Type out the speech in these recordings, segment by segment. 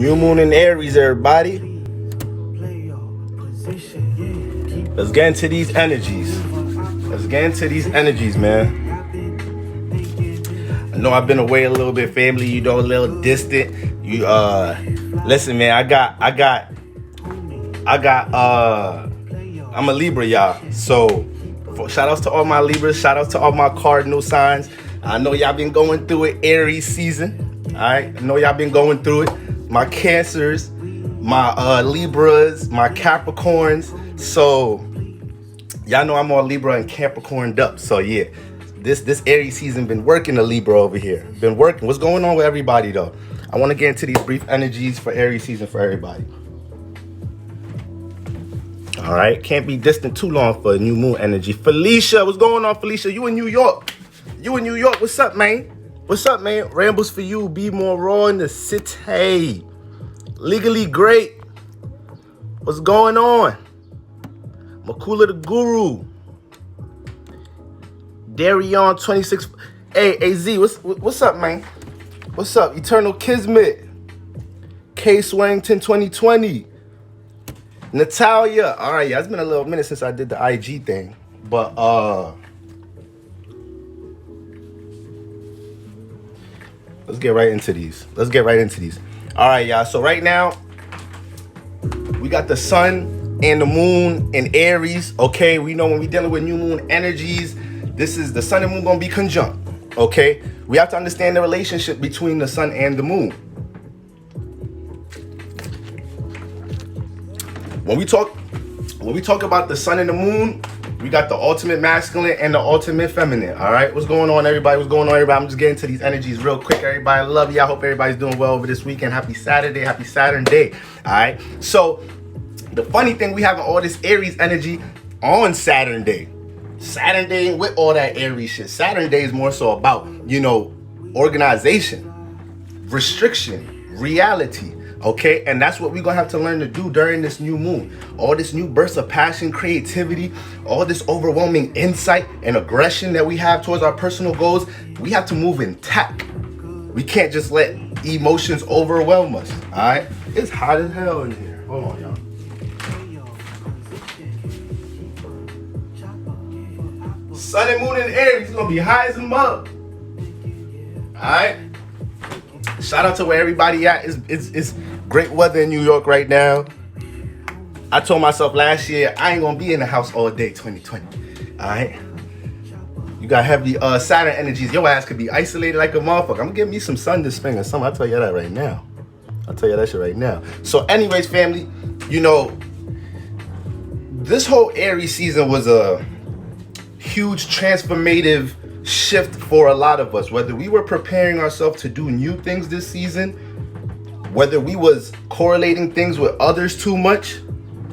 New moon in Aries, everybody. Let's get into these energies. Man. I know I've been away a little bit, family. You know, a little distant. You listen, man. I'm a Libra, y'all. So shout outs to all my Libras. Shout outs to all my cardinal signs. I know y'all been going through it, Aries season. All right, I know y'all been going through it. My Cancers, my Libras, my Capricorns. So y'all know I'm all Libra and Capricorned up. So yeah, this Aries season been working the Libra over here. Been working. What's going on with everybody though? I want to get into these brief energies for Aries season for everybody. All right, can't be distant too long for a new moon energy. Felicia, what's going on, Felicia? You in New York? What's up, man? Rambles for you. Be more raw in the city. Legally great. What's going on? Makula the Guru. Darion 26. Hey, AZ, what's up, man? What's up? Eternal Kismet. K Swarington 2020. Natalia. All right, yeah, it's been a little minute since I did the IG thing. But let's get right into these. All right, y'all. So right now, we got the sun and the moon in Aries. Okay, we know when we're dealing with new moon energies, this is the sun and moon gonna be conjunct. Okay, we have to understand the relationship between the sun and the moon. When we talk about the sun and the moon, we got the ultimate masculine and the ultimate feminine. All right, what's going on, everybody? I'm just getting to these energies real quick, everybody. I love you. I hope everybody's doing well over this weekend. Happy Saturday. Happy Saturn day. All right. So the funny thing, we have all this Aries energy on Saturn day. Saturn day ain't with all that Aries shit. Saturn day is more so about, organization, restriction, reality. Okay, and that's what we're gonna have to learn to do during this new moon. All this new burst of passion, creativity, all this overwhelming insight and aggression that we have towards our personal goals, we have to move in tact. We can't just let emotions overwhelm us. All right, it's hot as hell in here. Hold on, y'all. Sun and moon in Aries is gonna be high as a mug. All right. Shout out to where everybody at. It's great weather in New York right now. I told myself last year I ain't gonna be in the house all day 2020. All right. You got heavy Saturn energies. Your ass could be isolated like a motherfucker. I'm gonna give me some sun this spring or something. I'll tell you that right now. So anyways, family, this whole Aries season was a huge transformative shift for a lot of us. Whether we were preparing ourselves to do new things this season, whether we was correlating things with others too much,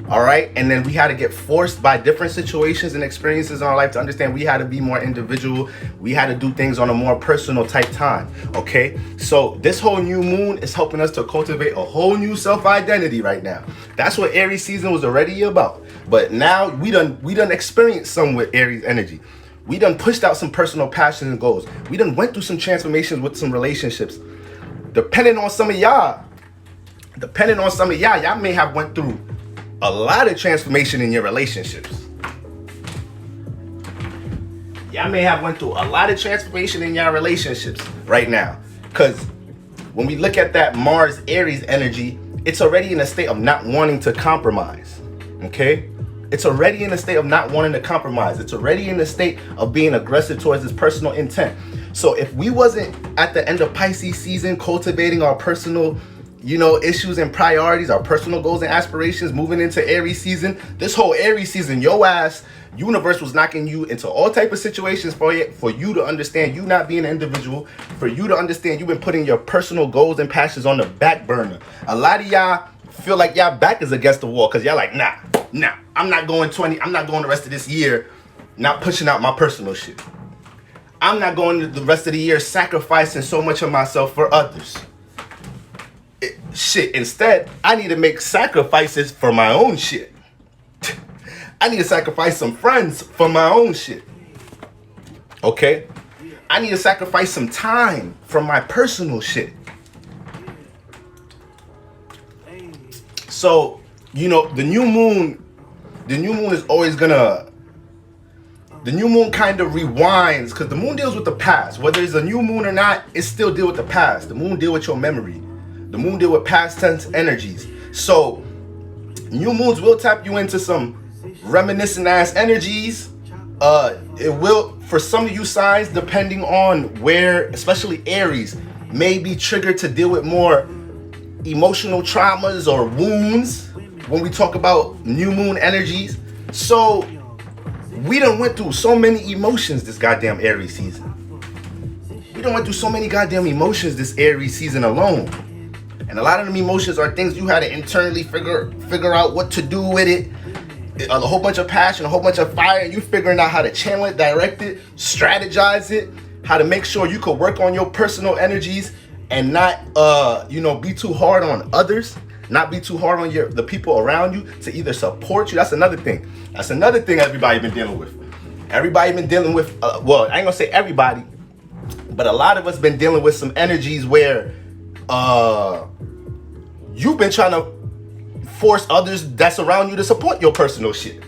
all right, and then we had to get forced by different situations and experiences in our life to understand we had to be more individual. We had to do things on a more personal type time. Okay, so this whole new moon is helping us to cultivate a whole new self-identity right now. That's what Aries season was already about. But now we done experienced some with Aries energy. We done pushed out some personal passions and goals. We done went through some transformations with some relationships. Depending on some of y'all, y'all may have went through a lot of transformation in your relationships. Y'all may have went through a lot of transformation in your relationships right now. Because when we look at that Mars Aries energy, it's already in a state of not wanting to compromise. Okay? It's already in a state of not wanting to compromise. It's already in a state of being aggressive towards this personal intent. So if we wasn't at the end of Pisces season cultivating our personal, issues and priorities, our personal goals and aspirations, moving into Aries season, this whole Aries season, your ass, universe was knocking you into all type of situations for you to understand you not being an individual, for you to understand you've been putting your personal goals and passions on the back burner. A lot of y'all feel like y'all back is against the wall because y'all like, nah, I'm not going the rest of this year not pushing out my personal shit. I'm not going the rest of the year sacrificing so much of myself for others. Instead, I need to make sacrifices for my own shit. I need to sacrifice some friends for my own shit. Okay? I need to sacrifice some time from my personal shit. So, you know, the new moon is always gonna, the new moon kind of rewinds, because the moon deals with the past. Whether it's a new moon or not, it still deal with the past. The moon deal with your memory. The moon deal with past tense energies. So new moons will tap you into some reminiscent ass energies. It will, for some of you signs, depending on where, especially Aries, may be triggered to deal with more emotional traumas or wounds when we talk about new moon energies. So we done went through so many emotions this goddamn Aries season. We done went through so many goddamn emotions this Aries season alone. And a lot of them emotions are things you had to internally figure out what to do with it. A whole bunch of passion, a whole bunch of fire, and you figuring out how to channel it, direct it, strategize it, how to make sure you could work on your personal energies and not be too hard on others, not be too hard on the people around you to either support you. That's another thing. That's another thing everybody been dealing with. Everybody been dealing with, well, I ain't gonna say everybody, but a lot of us been dealing with some energies where you've been trying to force others that's around you to support your personal shit.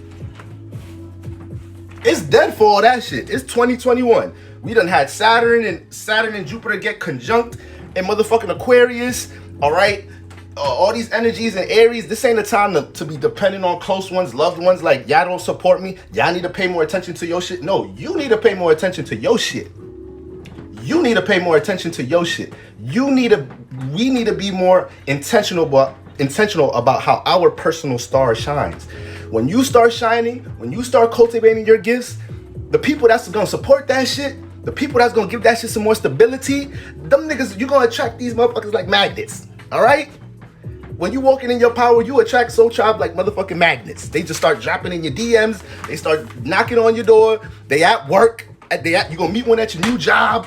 It's dead for all that shit. It's 2021. We done had Saturn and Jupiter get conjunct in motherfucking Aquarius. All right, all these energies in Aries. This ain't the time to be dependent on close ones, loved ones. Like, y'all don't support me. Y'all need to pay more attention to your shit. No, you need to pay more attention to your shit. You need to pay more attention to your shit. We need to be more intentional about how our personal star shines. When you start shining, when you start cultivating your gifts, the people that's gonna support that shit, the people that's gonna give that shit some more stability, them niggas, you're gonna attract these motherfuckers like magnets. All right? When you walking in your power, you attract Soul Tribe like motherfucking magnets. They just start dropping in your DMs. They start knocking on your door. They at work. You gonna meet one at your new job.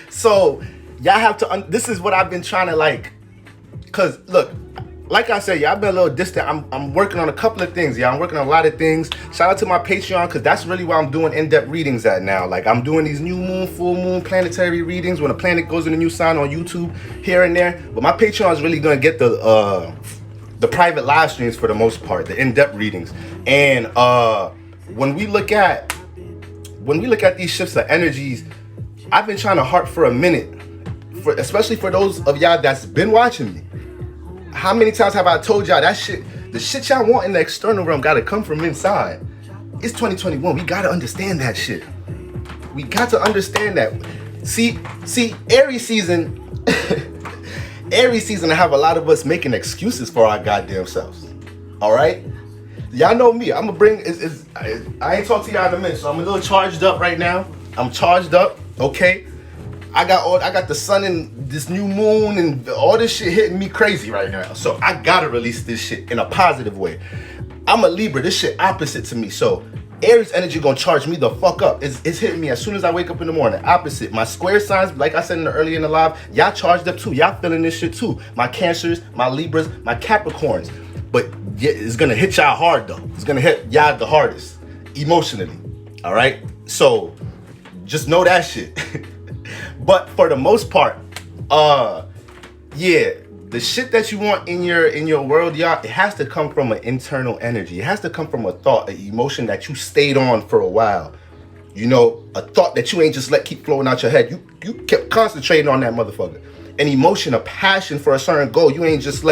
So y'all have to, this is what I've been trying to like, cause look, like I said, I've been a little distant. I'm working on a couple of things. I'm working on a lot of things. Shout out to my Patreon, cause that's really where I'm doing in-depth readings at now. Like, I'm doing these new moon, full moon, planetary readings when a planet goes in a new sign on YouTube here and there. But my Patreon is really gonna get the private live streams for the most part, the in-depth readings. And when we look at these shifts of energies, I've been trying to harp for a minute, especially for those of y'all that's been watching me. How many times have I told y'all that shit, the shit y'all want in the external realm gotta come from inside? It's 2021, we gotta understand that shit. We got to understand that. See, Aries season, Aries season, I have a lot of us making excuses for our goddamn selves. All right? Y'all know me, I'm gonna bring, I ain't talked to y'all in a minute, so I'm a little charged up right now. I'm charged up. Okay, I got the sun and this new moon and all this shit hitting me crazy right now. So I gotta release this shit in a positive way. I'm a Libra. This shit opposite to me. So Aries energy gonna charge me the fuck up. It's hitting me as soon as I wake up in the morning. Opposite. My square signs, like I said earlier in the live, y'all charged up too. Y'all feeling this shit too. My Cancers, my Libras, my Capricorns. But yeah, it's gonna hit y'all hard though. It's gonna hit y'all the hardest emotionally. All right. So just know that shit. But for the most part, yeah, the shit that you want in your world, y'all, it has to come from an internal energy. It has to come from a thought, an emotion that you stayed on for a while. You know, a thought that you ain't just let keep flowing out your head. You kept concentrating on that motherfucker. An emotion, a passion for a certain goal. You ain't just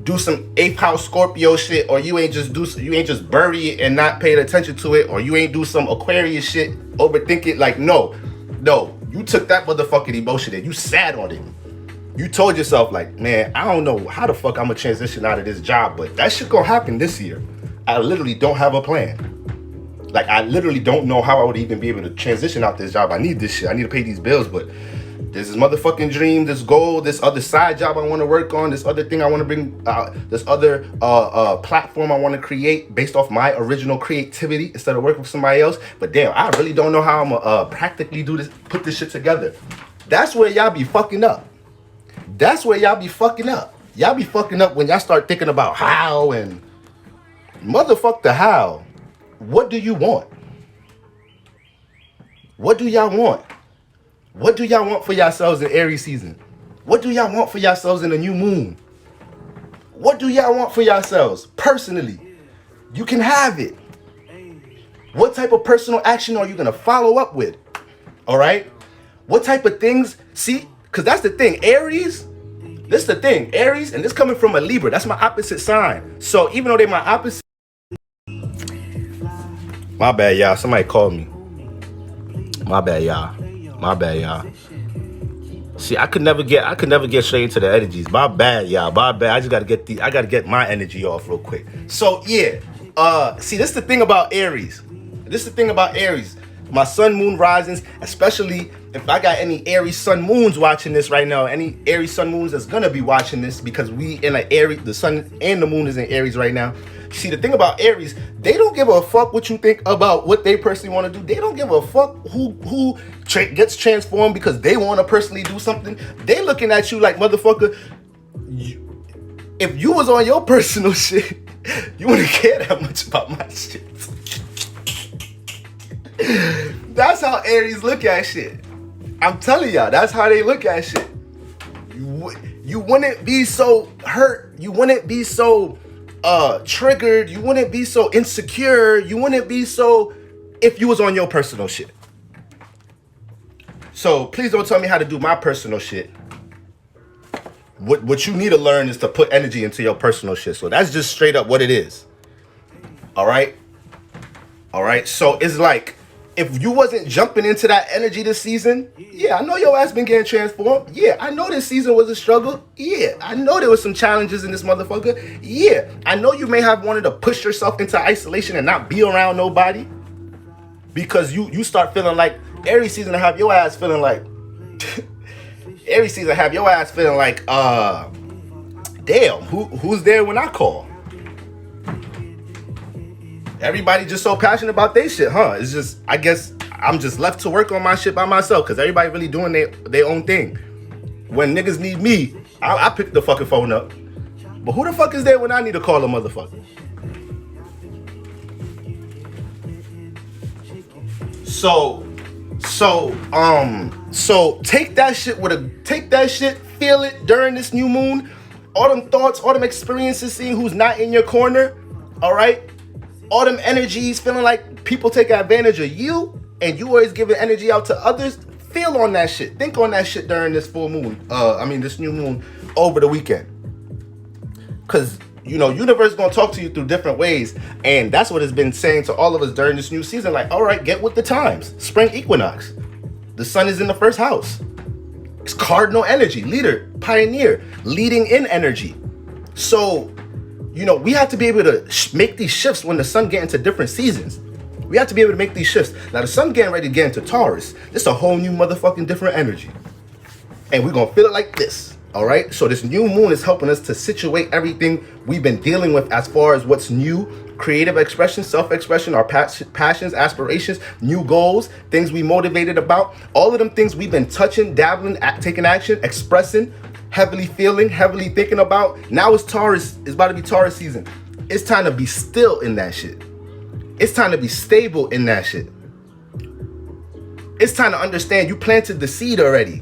do some 8th house Scorpio shit, or you ain't just bury it and not pay attention to it, or you ain't do some Aquarius shit, overthink it. Like, no, you took that motherfucking emotion and you sat on it. You told yourself, like, man, I don't know how the fuck I'm gonna transition out of this job, but that shit gonna happen this year. I literally don't have a plan. Like, I literally don't know how I would even be able to transition out this job. I need this shit. I need to pay these bills, but there's this motherfucking dream, this goal, this other side job I want to work on, this other thing I want to bring, this other platform I want to create based off my original creativity instead of working for somebody else. But damn, I really don't know how I'm gonna practically do this, put this shit together. That's where y'all be fucking up. That's where y'all be fucking up. Y'all be fucking up when y'all start thinking about how and motherfuck the how. What do you want? What do y'all want? What do y'all want for yourselves in Aries season? What do y'all want for yourselves in the new moon? What do y'all want for yourselves personally? You can have it. What type of personal action are you going to follow up with? All right? What type of things? See, because that's the thing. Aries, this is the thing. Aries, and this coming from a Libra. That's my opposite sign. So even though they're my opposite. My bad, y'all. Somebody called me. My bad, y'all. My bad, y'all. See, I could never get straight into the energies. My bad, y'all. My bad. I gotta get my energy off real quick. So yeah. See, this is the thing about Aries. My sun, moon, risings, especially if I got any Aries sun moons watching this right now, any Aries sun moons that's gonna be watching this, because we in an Aries, the sun and the moon is in Aries right now. See, the thing about Aries, they don't give a fuck what you think about what they personally want to do. They don't give a fuck who gets transformed because they want to personally do something. They looking at you like, motherfucker, if you was on your personal shit, you wouldn't care that much about my shit. That's how Aries look at shit. I'm telling y'all, that's how they look at shit. You wouldn't be so hurt. You wouldn't be so triggered. You wouldn't be so insecure. You wouldn't be so if you was on your personal shit. So please don't tell me how to do my personal shit. What you need to learn is to put energy into your personal shit. So that's just straight up what it is. All right. So it's like, if you wasn't jumping into that energy this season, yeah, I know your ass been getting transformed. Yeah, I know this season was a struggle. Yeah, I know there was some challenges in this motherfucker. Yeah, I know you may have wanted to push yourself into isolation and not be around nobody, because you start feeling like Aries season to have your ass feeling like damn, who's there when I call? Everybody just so passionate about their shit, huh? It's just, I guess I'm just left to work on my shit by myself, because everybody really doing their own thing. When niggas need me, I pick the fucking phone up. But who the fuck is there when I need to call a motherfucker? So take that shit, feel it during this new moon. All them thoughts, all them experiences, seeing who's not in your corner, all right? All them energies, feeling like people take advantage of you, and you always giving energy out to others. Feel on that shit. Think on that shit during this full moon. This new moon over the weekend. Because, universe is going to talk to you through different ways. And that's what it's been saying to all of us during this new season. Like, all right, get with the times. Spring equinox. The sun is in the first house. It's cardinal energy. Leader, pioneer, leading in energy. So, we have to be able to make these shifts when the sun get into different seasons. We have to be able to make these shifts. Now, the sun getting ready to get into Taurus. This is a whole new motherfucking different energy. And we're going to feel it like this. All right? So this new moon is helping us to situate everything we've been dealing with as far as what's new. Creative expression, self-expression, our passions, aspirations, new goals, things we motivated about. All of them things we've been touching, dabbling, taking action, expressing, heavily feeling, heavily thinking about. Now it's Taurus. It's about to be Taurus season. It's time to be still in that shit. It's time to be stable in that shit. It's time to understand you planted the seed already.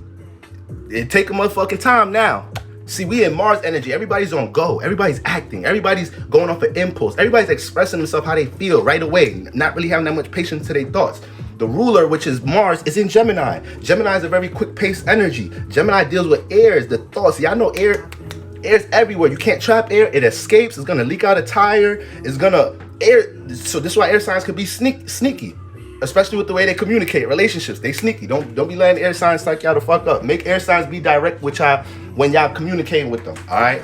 It take a motherfucking time now. See, we in Mars energy. Everybody's on go. Everybody's acting. Everybody's going off an impulse. Everybody's expressing themselves how they feel right away. Not really having that much patience to their thoughts. The ruler, which is Mars, is in Gemini. Gemini is a very quick-paced energy. Gemini deals with airs, the thoughts. Y'all know air's everywhere. You can't trap air. It escapes. It's going to leak out a tire. It's going to air. So this is why air signs could be sneaky. Especially with the way they communicate. Relationships, they sneaky. Don't be letting air signs psych y'all the fuck up. Make air signs be direct with y'all when y'all communicating with them. All right?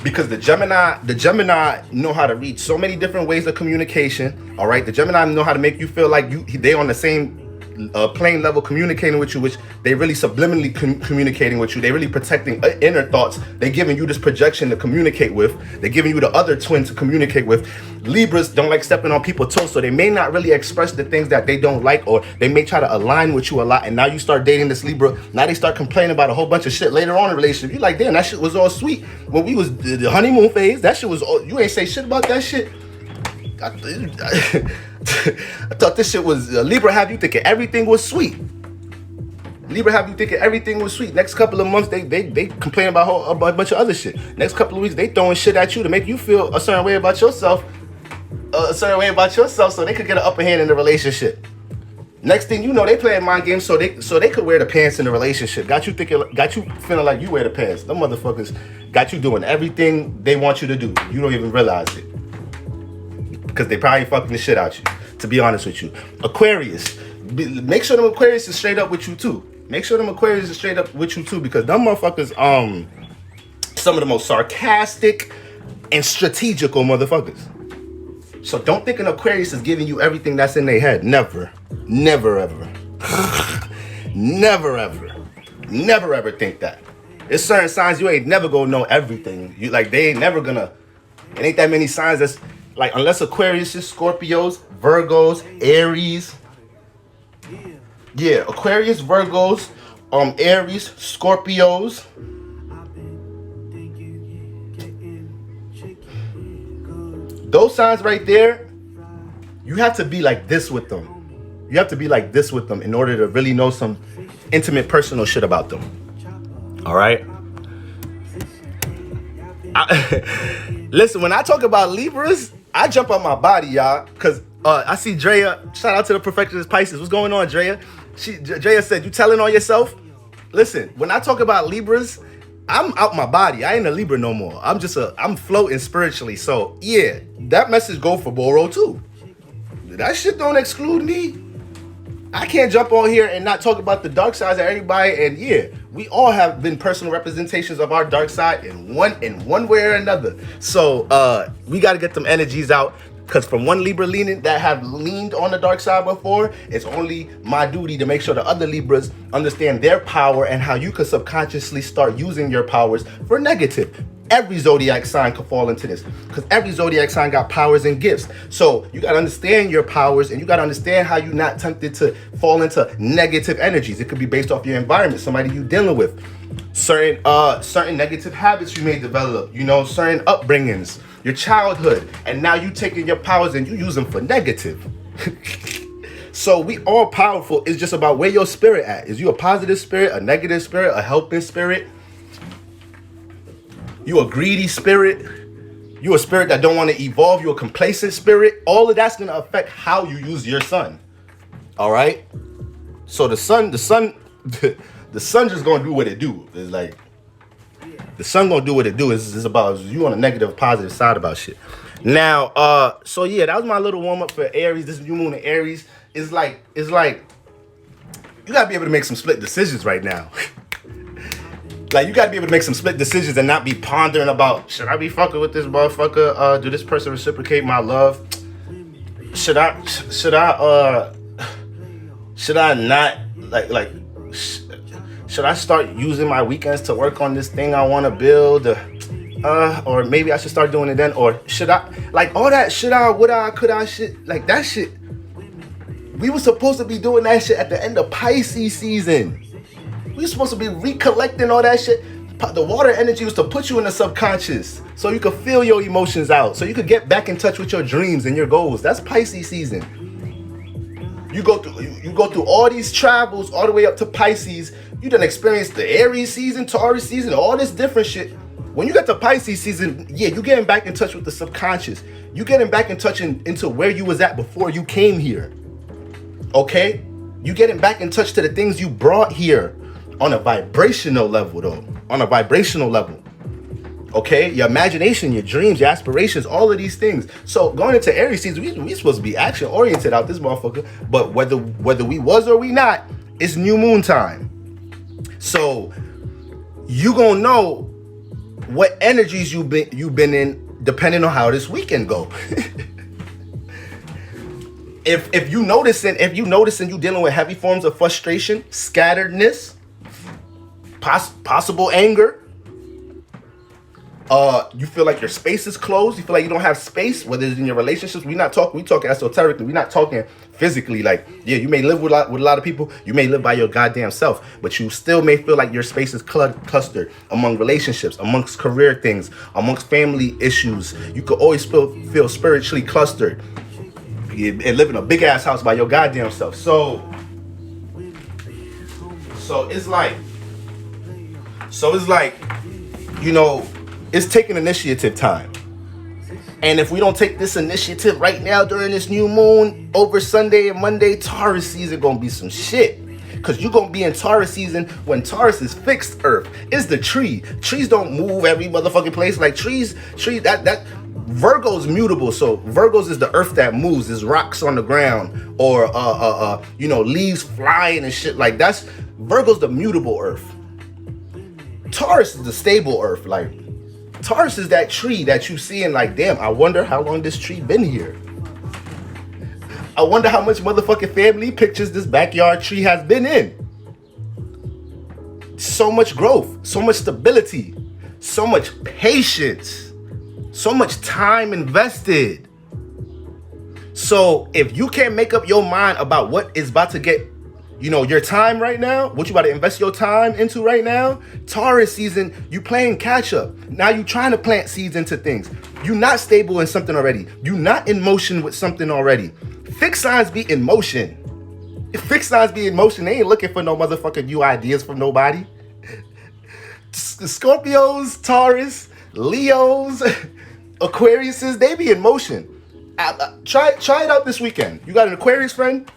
Because the Gemini know how to read so many different ways of communication. All right, the Gemini know how to make you feel like they on the same plane level communicating with you, which they really subliminally communicating with you. They really protecting inner thoughts. They giving you this projection to communicate with. They're giving you the other twin to communicate with. Libras don't like stepping on people's toes, so they may not really express the things that they don't like, or they may try to align with you a lot. And now you start dating this Libra. Now they start complaining about a whole bunch of shit later on in a relationship. You like, damn, that shit was all sweet when we was the honeymoon phase. That shit was all, you ain't say shit about that shit. I thought this shit was Libra have you thinking everything was sweet. Libra have you thinking everything was sweet. Next couple of months, they complain about a bunch of other shit. Next couple of weeks, they throwing shit at you to make you feel a certain way about yourself, so they could get an upper hand in the relationship. Next thing you know, they playing mind games so they could wear the pants in the relationship. Got you feeling like you wear the pants. Them motherfuckers got you doing everything they want you to do. You don't even realize it. Because they probably fucking the shit out you, to be honest with you. Aquarius. Make sure them Aquarius is straight up with you too. Because them motherfuckers, some of the most sarcastic and strategical motherfuckers. So don't think an Aquarius is giving you everything that's in their head. Never. Never ever. Never ever. Never ever think that. There's certain signs you ain't never gonna know everything. They ain't never gonna. It ain't that many signs that's like, unless Aquarius is Scorpios, Virgos, Aries. Yeah, Aquarius, Virgos, Aries, Scorpios. Those signs right there, you have to be like this with them. You have to be like this with them in order to really know some intimate, personal shit about them. All right? Listen, when I talk about Libras, I jump on my body, y'all, because I see Drea. Shout out to the perfectionist Pisces. What's going on, Drea? Drea said, you telling on yourself? Listen, when I talk about Libras, I'm out my body. I ain't a Libra no more. I'm floating spiritually. So yeah, that message go for Boro too. That shit don't exclude me. I can't jump on here and not talk about the dark sides of everybody. And yeah, we all have been personal representations of our dark side in one way or another. So we got to get them energies out. Because from one Libra that have leaned on the dark side before, it's only my duty to make sure the other Libras understand their power and how you could subconsciously start using your powers for negative. Every zodiac sign could fall into this, because every zodiac sign got powers and gifts. So you got to understand your powers, and you got to understand how you're not tempted to fall into negative energies. It could be based off your environment, somebody you dealing with, certain negative habits you may develop, certain upbringings, your childhood, and now you taking your powers and you use them for negative. So we all powerful. It's just about where your spirit at. Is you a positive spirit, a negative spirit, a helping spirit? You a greedy spirit? You a spirit that don't want to evolve? You a complacent spirit? All of that's going to affect how you use your sun. All right? So the sun just going to do what it do. It's like, the sun going to do what it do. It's about you on a negative, positive side about shit. Now, so yeah, that was my little warm up for Aries. This new moon in Aries is like, you got to be able to make some split decisions right now. Like, you got to be able to make some split decisions and not be pondering about, should I be fucking with this motherfucker? Do this person reciprocate my love? Should I not, should I start using my weekends to work on this thing I want to build? Or maybe I should start doing it then? Or should I, like all that should I, would I, could I shit, like that shit. We were supposed to be doing that shit at the end of Pisces season. We were supposed to be recollecting all that shit. The water energy was to put you in the subconscious so you could feel your emotions out, so you could get back in touch with your dreams and your goals. That's Pisces season. You go through all these travels all the way up to Pisces. You done experienced the Aries season, Taurus season, all this different shit. When you get to Pisces season, yeah, you getting back in touch with the subconscious. You getting back in touch into where you was at before you came here. Okay? You getting back in touch to the things you brought here on a vibrational level, though. On a vibrational level. Okay? Your imagination, your dreams, your aspirations, all of these things. So going into Aries season, we supposed to be action oriented out this motherfucker. But whether we was or we not, it's new moon time. So you gonna know what energies you've been in depending on how this weekend go. if you noticing you dealing with heavy forms of frustration, scatteredness, possible anger, you feel like your space is closed, you feel like you don't have space, whether it's in your relationships. we talking esoterically, we're not talking physically. Like, yeah, you may live with a lot of people, you may live by your goddamn self, but you still may feel like your space is clustered among relationships, amongst career things, amongst family issues. You could always feel spiritually clustered and live in a big ass house by your goddamn self. So So it's like, you know, it's taking initiative time. And if we don't take this initiative right now during this new moon over Sunday and Monday, Taurus season gonna be some shit. Cause you're gonna be in Taurus season when Taurus is fixed earth. It's the tree. Trees don't move every motherfucking place. Like trees, that Virgo's mutable. So Virgo's is the earth that moves. There's rocks on the ground or you know, leaves flying and shit. Like that's Virgo's the mutable earth. Taurus is the stable earth. Like Taurus is that tree that you see and like, damn, I wonder how long this tree been here. I wonder how much motherfucking family pictures this backyard tree has been in. So much growth, so much stability, so much patience, so much time invested. So if you can't make up your mind about what is about to get, you know, your time right now, what you about to invest your time into right now, Taurus season, you playing catch up. Now you trying to plant seeds into things. You not stable in something already. You not in motion with something already. Fixed signs be in motion. If fixed signs be in motion, they ain't looking for no motherfucking new ideas from nobody. Scorpios, Taurus, Leos, Aquariuses, they be in motion. Try it out this weekend. You got an Aquarius friend?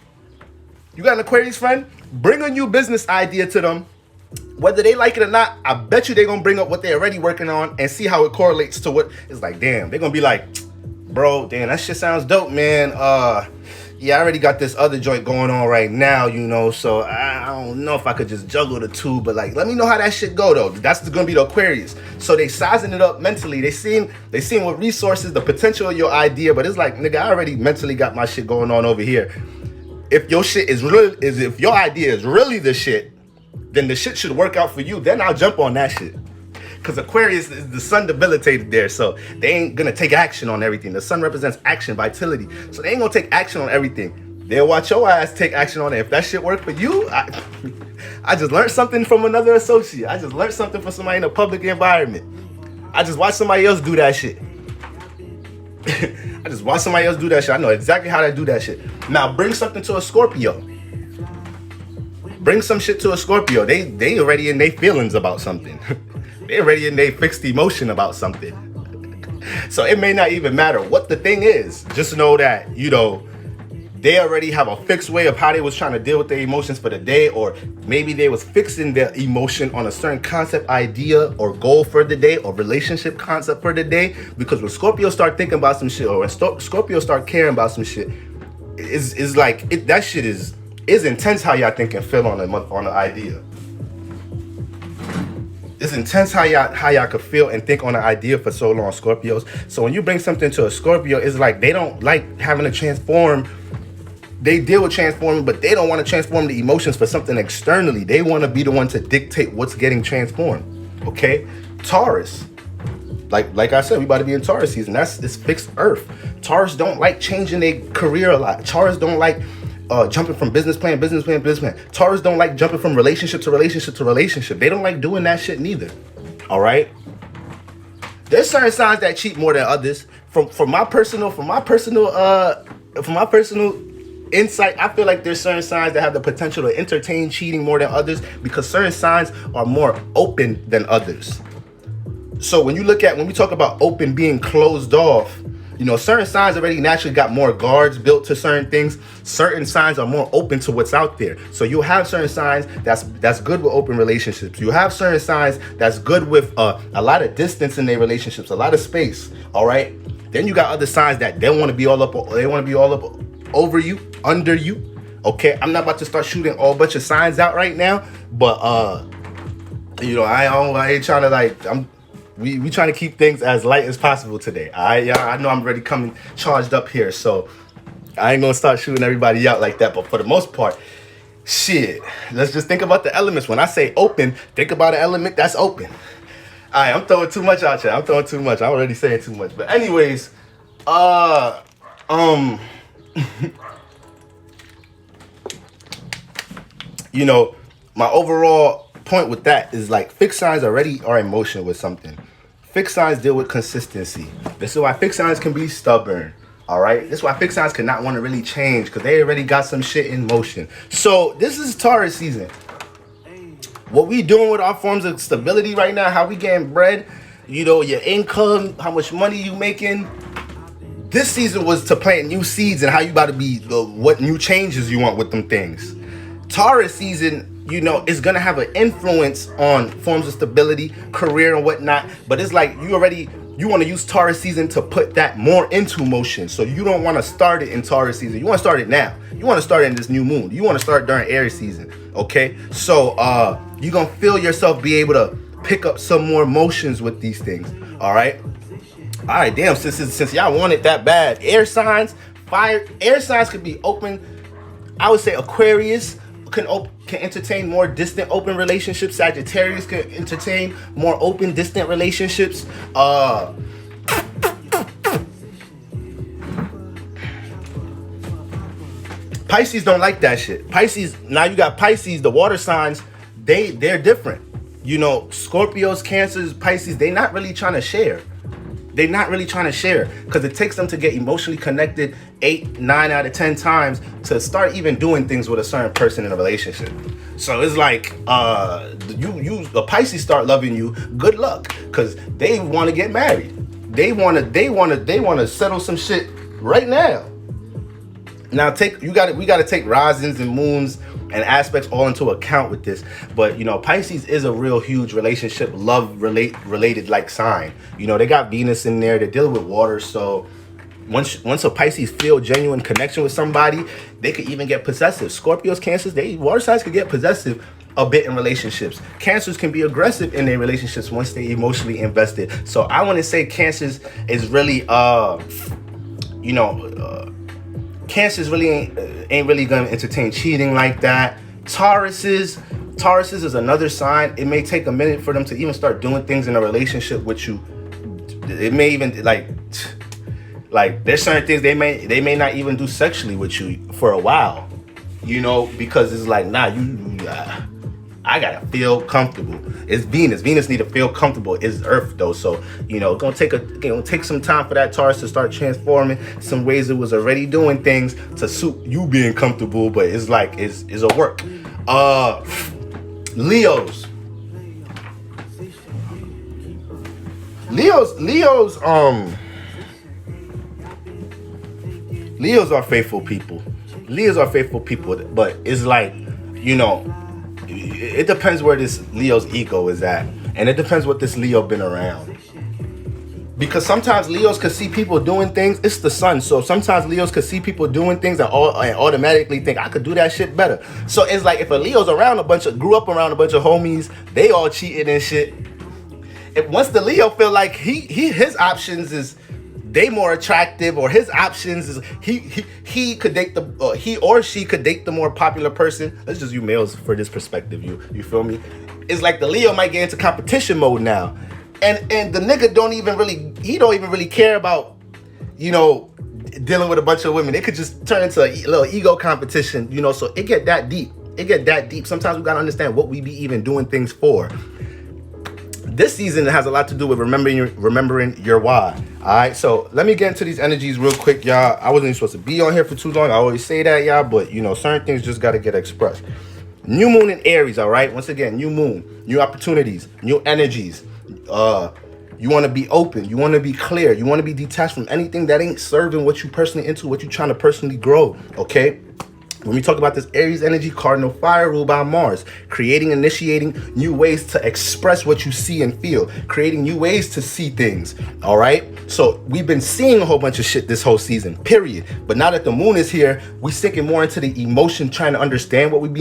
Bring a new business idea to them. Whether they like it or not, I bet you they're gonna bring up what they're already working on and see how it correlates to what it's like. Damn, they're gonna be like, bro, damn, that shit sounds dope, man. Yeah, I already got this other joint going on right now, you know, so I don't know if I could just juggle the two, but like, let me know how that shit go though. That's gonna be the Aquarius. So they sizing it up mentally. They seeing what resources, the potential of your idea, but it's like, nigga, I already mentally got my shit going on over here. If your shit if your idea is really the shit, then the shit should work out for you. Then I'll jump on that shit. Because Aquarius is the sun debilitated there, so they ain't gonna take action on everything. The sun represents action, vitality, so they ain't gonna take action on everything. They'll watch your ass take action on it. If that shit work for you, I just learned something from another associate. I just learned something from somebody in a public environment. I just watched somebody else do that shit. I know exactly how to do that shit. Now bring something to a Scorpio. Bring some shit to a Scorpio. They already in their feelings about something. They already in their fixed emotion about something. So it may not even matter what the thing is. Just know that, you know, they already have a fixed way of how they was trying to deal with their emotions for the day, or maybe they was fixing their emotion on a certain concept, idea, or goal for the day, or relationship concept for the day. Because when Scorpio start thinking about some shit, or when Scorpio start caring about some shit, is like that shit is intense how y'all think and feel on an idea. It's intense how y'all could feel and think on an idea for so long, Scorpios. So when you bring something to a Scorpio, it's like they don't like having to transform. They deal with transforming, but they don't want to transform the emotions for something externally. They want to be the one to dictate what's getting transformed. Okay? Taurus. Like I said, we about to be in Taurus season. It's fixed earth. Taurus don't like changing their career a lot. Taurus don't like jumping from business plan. Taurus don't like jumping from relationship to relationship. They don't like doing that shit neither. All right. There's certain signs that cheat more than others. From my personal insight, I feel like there's certain signs that have the potential to entertain cheating more than others because certain signs are more open than others. So when we talk about open being closed off, you know, certain signs already naturally got more guards built to certain things. Certain signs are more open to what's out there. So you'll have certain signs that's good with open relationships. You have certain signs that's good with a lot of distance in their relationships, a lot of space. All right. Then you got other signs that they want to be all up over you, under you. Okay. I'm not about to start shooting all bunch of signs out right now, but you know, I ain't trying to we trying to keep things as light as possible today. I know I'm already coming charged up here, so I ain't gonna start shooting everybody out like that. But for the most part, shit, let's just think about the elements. When I say open, think about an element that's open. All right, I'm throwing too much out here. I'm already saying too much. But anyways, you know, my overall point with that is like fixed signs already are in motion with something. Fixed signs deal with consistency. This is why fixed signs can be stubborn. All right. This is why fixed signs cannot want to really change because they already got some shit in motion. So this is Taurus season. what we doing with our forms of stability right now, how we getting bread, you know, your income, how much money you making. This season was to plant new seeds and how you about to be, what new changes you want with them things. Taurus season, you know, is gonna have an influence on forms of stability, career and whatnot. But it's like you want to use Taurus season to put that more into motion. So you don't want to start it in Taurus season. You want to start it now. You want to start it in this new moon. You want to start during Aries season. Okay, so you're gonna feel yourself be able to pick up some more motions with these things. All right, damn, since y'all want it that bad, air signs could be open. I would say Aquarius can entertain more distant open relationships. Sagittarius can entertain more open distant relationships. Pisces don't like that shit. Pisces, now you got Pisces, the water signs, they're different. You know, Scorpios, Cancers, Pisces, they not really trying to share. They're not really trying to share because it takes them to get emotionally connected 8, 9 out of 10 times to start even doing things with a certain person in a relationship. So it's like the Pisces start loving you, good luck, because they want to get married. They want to settle some shit right now. Now we got to take risings and moons and aspects all into account with this. But you know, Pisces is a real huge relationship, love related like sign. You know, they got Venus in there, they're dealing with water. So once a Pisces feel genuine connection with somebody, they could even get possessive. Scorpios, Cancers, water signs could get possessive a bit in relationships. Cancers can be aggressive in their relationships once they emotionally invested. So I want to say Cancers is really Cancers really ain't really gonna entertain cheating like that. Tauruses is another sign. It may take a minute for them to even start doing things in a relationship with you. It may even like there's certain things they may not even do sexually with you for a while, you know, because it's like, nah, I gotta feel comfortable. It's Venus. Venus need to feel comfortable. It's Earth though, so you know, gonna take some time for that Taurus to start transforming some ways it was already doing things to suit you being comfortable. But it's like it's a work. Leos are faithful people. Leos are faithful people, but it's like, you know, it depends where this Leo's ego is at, and it depends what this Leo been around. Because sometimes Leos could see people doing things. It's the sun, so sometimes Leos could see people doing things and automatically think, I could do that shit better. So it's like if a Leo's grew up around a bunch of homies, they all cheated and shit. Once the Leo feel like his options is they more attractive, or his options is he could date he or she could date the more popular person. Let's just use males for this perspective. You feel me? It's like the Leo might get into competition mode now, and the nigga don't even really care about, you know, dealing with a bunch of women. It could just turn into a little ego competition, you know. So it get that deep. Sometimes we gotta understand what we be even doing things for. This season has a lot to do with remembering your why. All right, so let me get into these energies real quick, y'all. I wasn't even supposed to be on here for too long. I always say that, y'all, but you know, certain things just got to get expressed. New moon in Aries, all right? Once again, new moon, new opportunities, new energies. You want to be open. You want to be clear. You want to be detached from anything that ain't serving what you personally into, what you trying to personally grow, okay? When we talk about this Aries energy, cardinal fire ruled by Mars, initiating new ways to express what you see and feel, creating new ways to see things, all right? So we've been seeing a whole bunch of shit this whole season, period. But now that the moon is here, we sinking more into the emotion, trying to understand what we've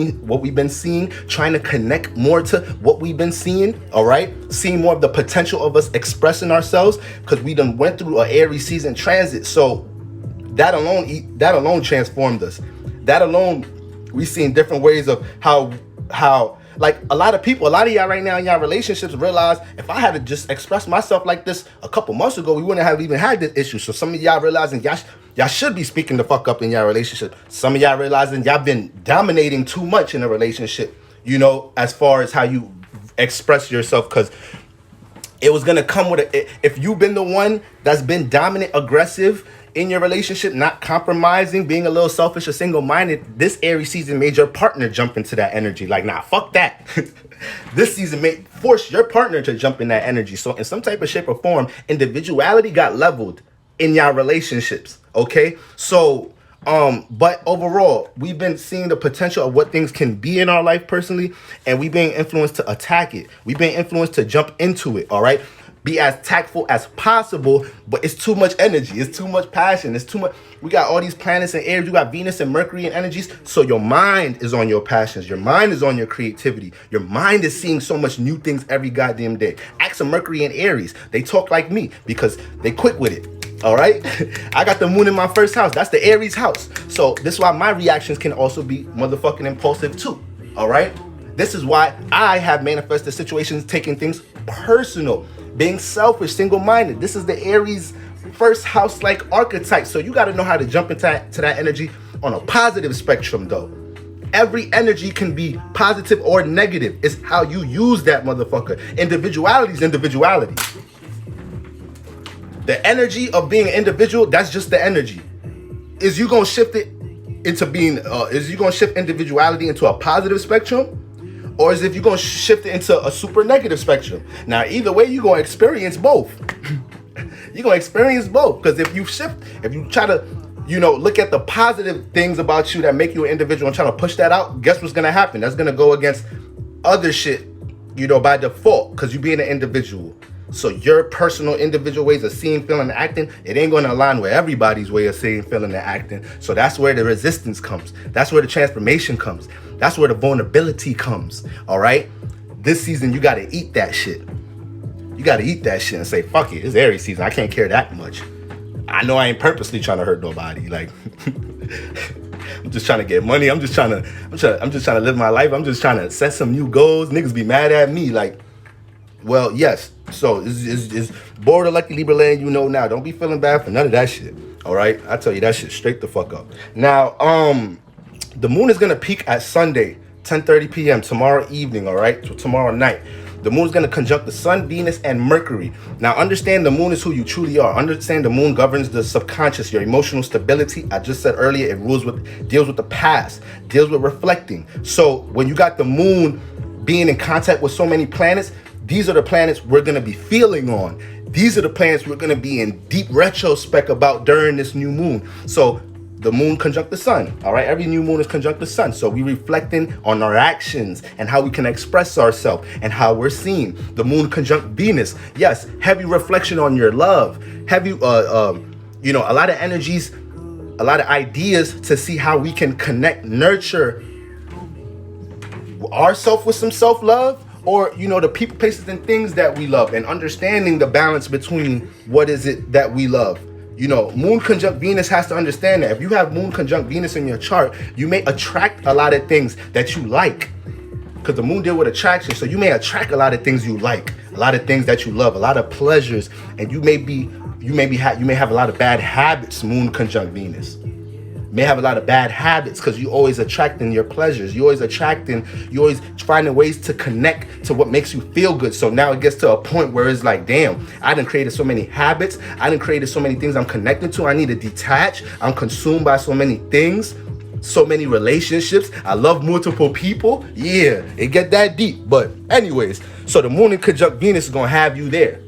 been seeing, trying to connect more to what we've been seeing, all right? Seeing more of the potential of us expressing ourselves, because we done went through an Aries season transit. So that alone transformed us. That alone, we've seen different ways of how like a lot of y'all right now in y'all relationships realize, if I had to just express myself like this a couple months ago, we wouldn't have even had this issue. So some of y'all realizing y'all should be speaking the fuck up in y'all relationship. Some of y'all realizing y'all been dominating too much in a relationship, you know, as far as how you express yourself, because it was gonna come with if you've been the one that's been dominant, aggressive, in your relationship, not compromising, being a little selfish or single-minded, this Aries season made your partner jump into that energy. Like, nah, fuck that. This season may force your partner to jump in that energy. So in some type of shape or form, individuality got leveled in your relationships. Okay? So, but overall, we've been seeing the potential of what things can be in our life personally, and we've been influenced to attack it. We've been influenced to jump into it. All right? Be as tactful as possible, but it's too much energy. It's too much passion. It's too much. We got all these planets and Aries. You got Venus and Mercury and energies. So your mind is on your passions. Your mind is on your creativity. Your mind is seeing so much new things every goddamn day. Ask some Mercury and Aries. They talk like me because they quick with it. All right. I got the moon in my first house. That's the Aries house. So this is why my reactions can also be motherfucking impulsive too. All right. This is why I have manifested situations, taking things personal, being selfish, single-minded. This is the Aries first house like archetype. So you got to know how to jump into that energy on a positive spectrum though. Every energy can be positive or negative. It's how you use that motherfucker. Individuality is individuality. The energy of being an individual, that's just the energy. Is you gonna shift it into being, is you gonna shift individuality into a positive spectrum? Or is if you're going to shift it into a super negative spectrum? Now, either way, you're going to experience both. You're going to experience both. Because if you try to, look at the positive things about you that make you an individual and try to push that out, guess what's going to happen? That's going to go against other shit, by default, because you being an individual. So your personal individual ways of seeing, feeling, and acting, it ain't going to align with everybody's way of seeing, feeling, and acting. So that's where the resistance comes. That's where the transformation comes. That's where the vulnerability comes. All right? This season, you got to eat that shit. You got to eat that shit and say, fuck it, it's Aries season. I can't care that much. I know I ain't purposely trying to hurt nobody. Like, I'm just trying to get money. I'm just trying to live my life. I'm just trying to set some new goals. Niggas be mad at me. Like, well, yes. So it's border lucky Libra land, now. Don't be feeling bad for none of that shit. All right? I tell you that shit straight the fuck up. Now, the moon is going to peak at Sunday, 10:30 p.m. tomorrow evening, all right? So tomorrow night. The moon is going to conjunct the sun, Venus, and Mercury. Now, understand the moon is who you truly are. Understand the moon governs the subconscious, your emotional stability. I just said earlier, it deals with the past, deals with reflecting. So when you got the moon being in contact with so many planets, these are the planets we're going to be feeling on. These are the planets we're going to be in deep retrospect about during this new moon. So the moon conjunct the sun, all right? Every new moon is conjunct the sun. So we reflecting on our actions and how we can express ourselves and how we're seen. The moon conjunct Venus. Yes, heavy reflection on your love. Heavy, a lot of energies, a lot of ideas to see how we can connect, nurture ourselves with some self-love, or, the people, places, and things that we love, and understanding the balance between what is it that we love. Moon conjunct Venus has to understand that. If you have moon conjunct Venus in your chart, you may attract a lot of things that you like. Because the moon deal with attraction. So you may attract a lot of things you like, a lot of things that you love, a lot of pleasures. And you may have a lot of bad habits, moon conjunct Venus. You may have a lot of bad habits because you always attracting your pleasures. You always finding ways to connect to what makes you feel good. So now it gets to a point where it's like, damn, I done created so many habits. I done created so many things I'm connected to. I need to detach. I'm consumed by so many things, so many relationships. I love multiple people. Yeah, it get that deep. But anyways, so the moon in conjunct Venus is going to have you there.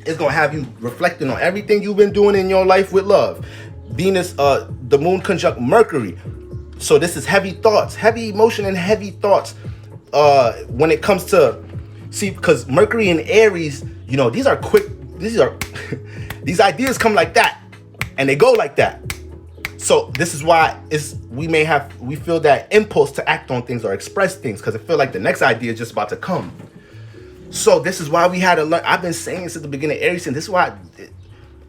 It's going to have you reflecting on everything you've been doing in your life with love. Venus, the moon conjunct Mercury. So this is heavy thoughts, heavy emotion and heavy thoughts. When it comes to, because Mercury and Aries, these are quick, these ideas come like that and they go like that. So this is why we feel that impulse to act on things or express things, because I feel like the next idea is just about to come. So this is why we had to learn. I've been saying since the beginning of Aries, and this is why,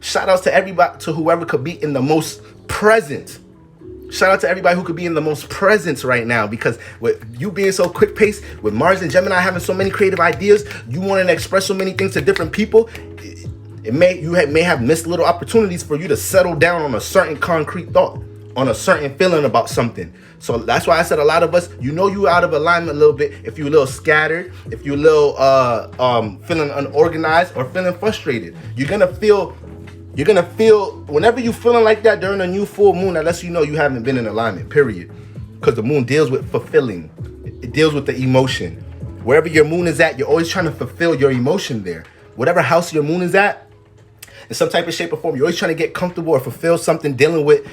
shout outs to everybody, to whoever could be in the most present. Shout out to everybody who could be in the most present right now, because with you being so quick paced, with Mars and Gemini having so many creative ideas, you want to express so many things to different people. You may have missed little opportunities for you to settle down on a certain concrete thought, on a certain feeling about something. So that's why I said a lot of us, you out of alignment a little bit if you're a little scattered, if you're a little feeling unorganized or feeling frustrated. You're gonna feel You're gonna feel, whenever you feeling like that during a new full moon, that lets you know you haven't been in alignment, period. Because the moon deals with fulfilling. It deals with the emotion. Wherever your moon is at, you're always trying to fulfill your emotion there. Whatever house your moon is at, in some type of shape or form, you're always trying to get comfortable or fulfill something dealing with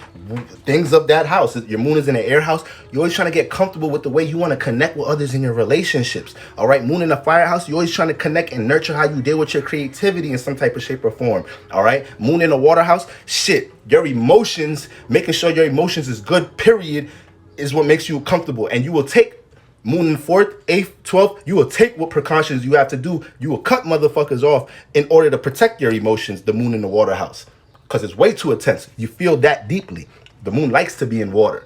things of that house. Your moon is in an air house. You're always trying to get comfortable with the way you want to connect with others in your relationships. All right, moon in a fire house, you're always trying to connect and nurture how you deal with your creativity in some type of shape or form. All right, moon in a water house, shit, your emotions, making sure your emotions is good, period, is what makes you comfortable. And you will take moon in 4th, 8th, 12th, you will take what precautions you have to do. You will cut motherfuckers off in order to protect your emotions, the moon in the water house. Because it's way too intense. You feel that deeply. The moon likes to be in water.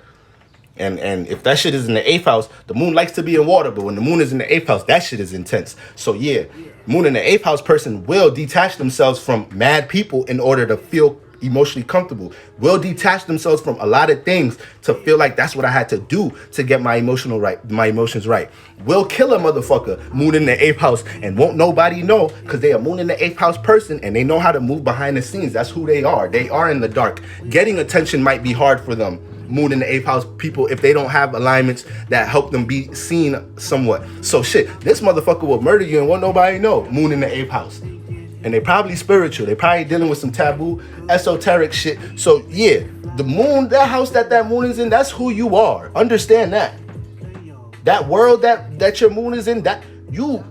And if that shit is in the 8th house, the moon likes to be in water. But when the moon is in the 8th house, that shit is intense. So yeah, moon in the 8th house person will detach themselves from mad people in order to feel emotionally comfortable, will detach themselves from a lot of things to feel like that's what I had to do to get my emotions right. Will kill a motherfucker, moon in the 8th house, and won't nobody know because they are moon in the 8th house person and they know how to move behind the scenes. That's who they are. They are in the dark. Getting attention might be hard for them, moon in the 8th house people, if they don't have alignments that help them be seen somewhat. So shit, this motherfucker will murder you and won't nobody know, moon in the 8th house. And they probably spiritual. They probably dealing with some taboo, esoteric shit. So yeah, the moon, that house that moon is in, that's who you are. Understand that. That world that your moon is in, that you,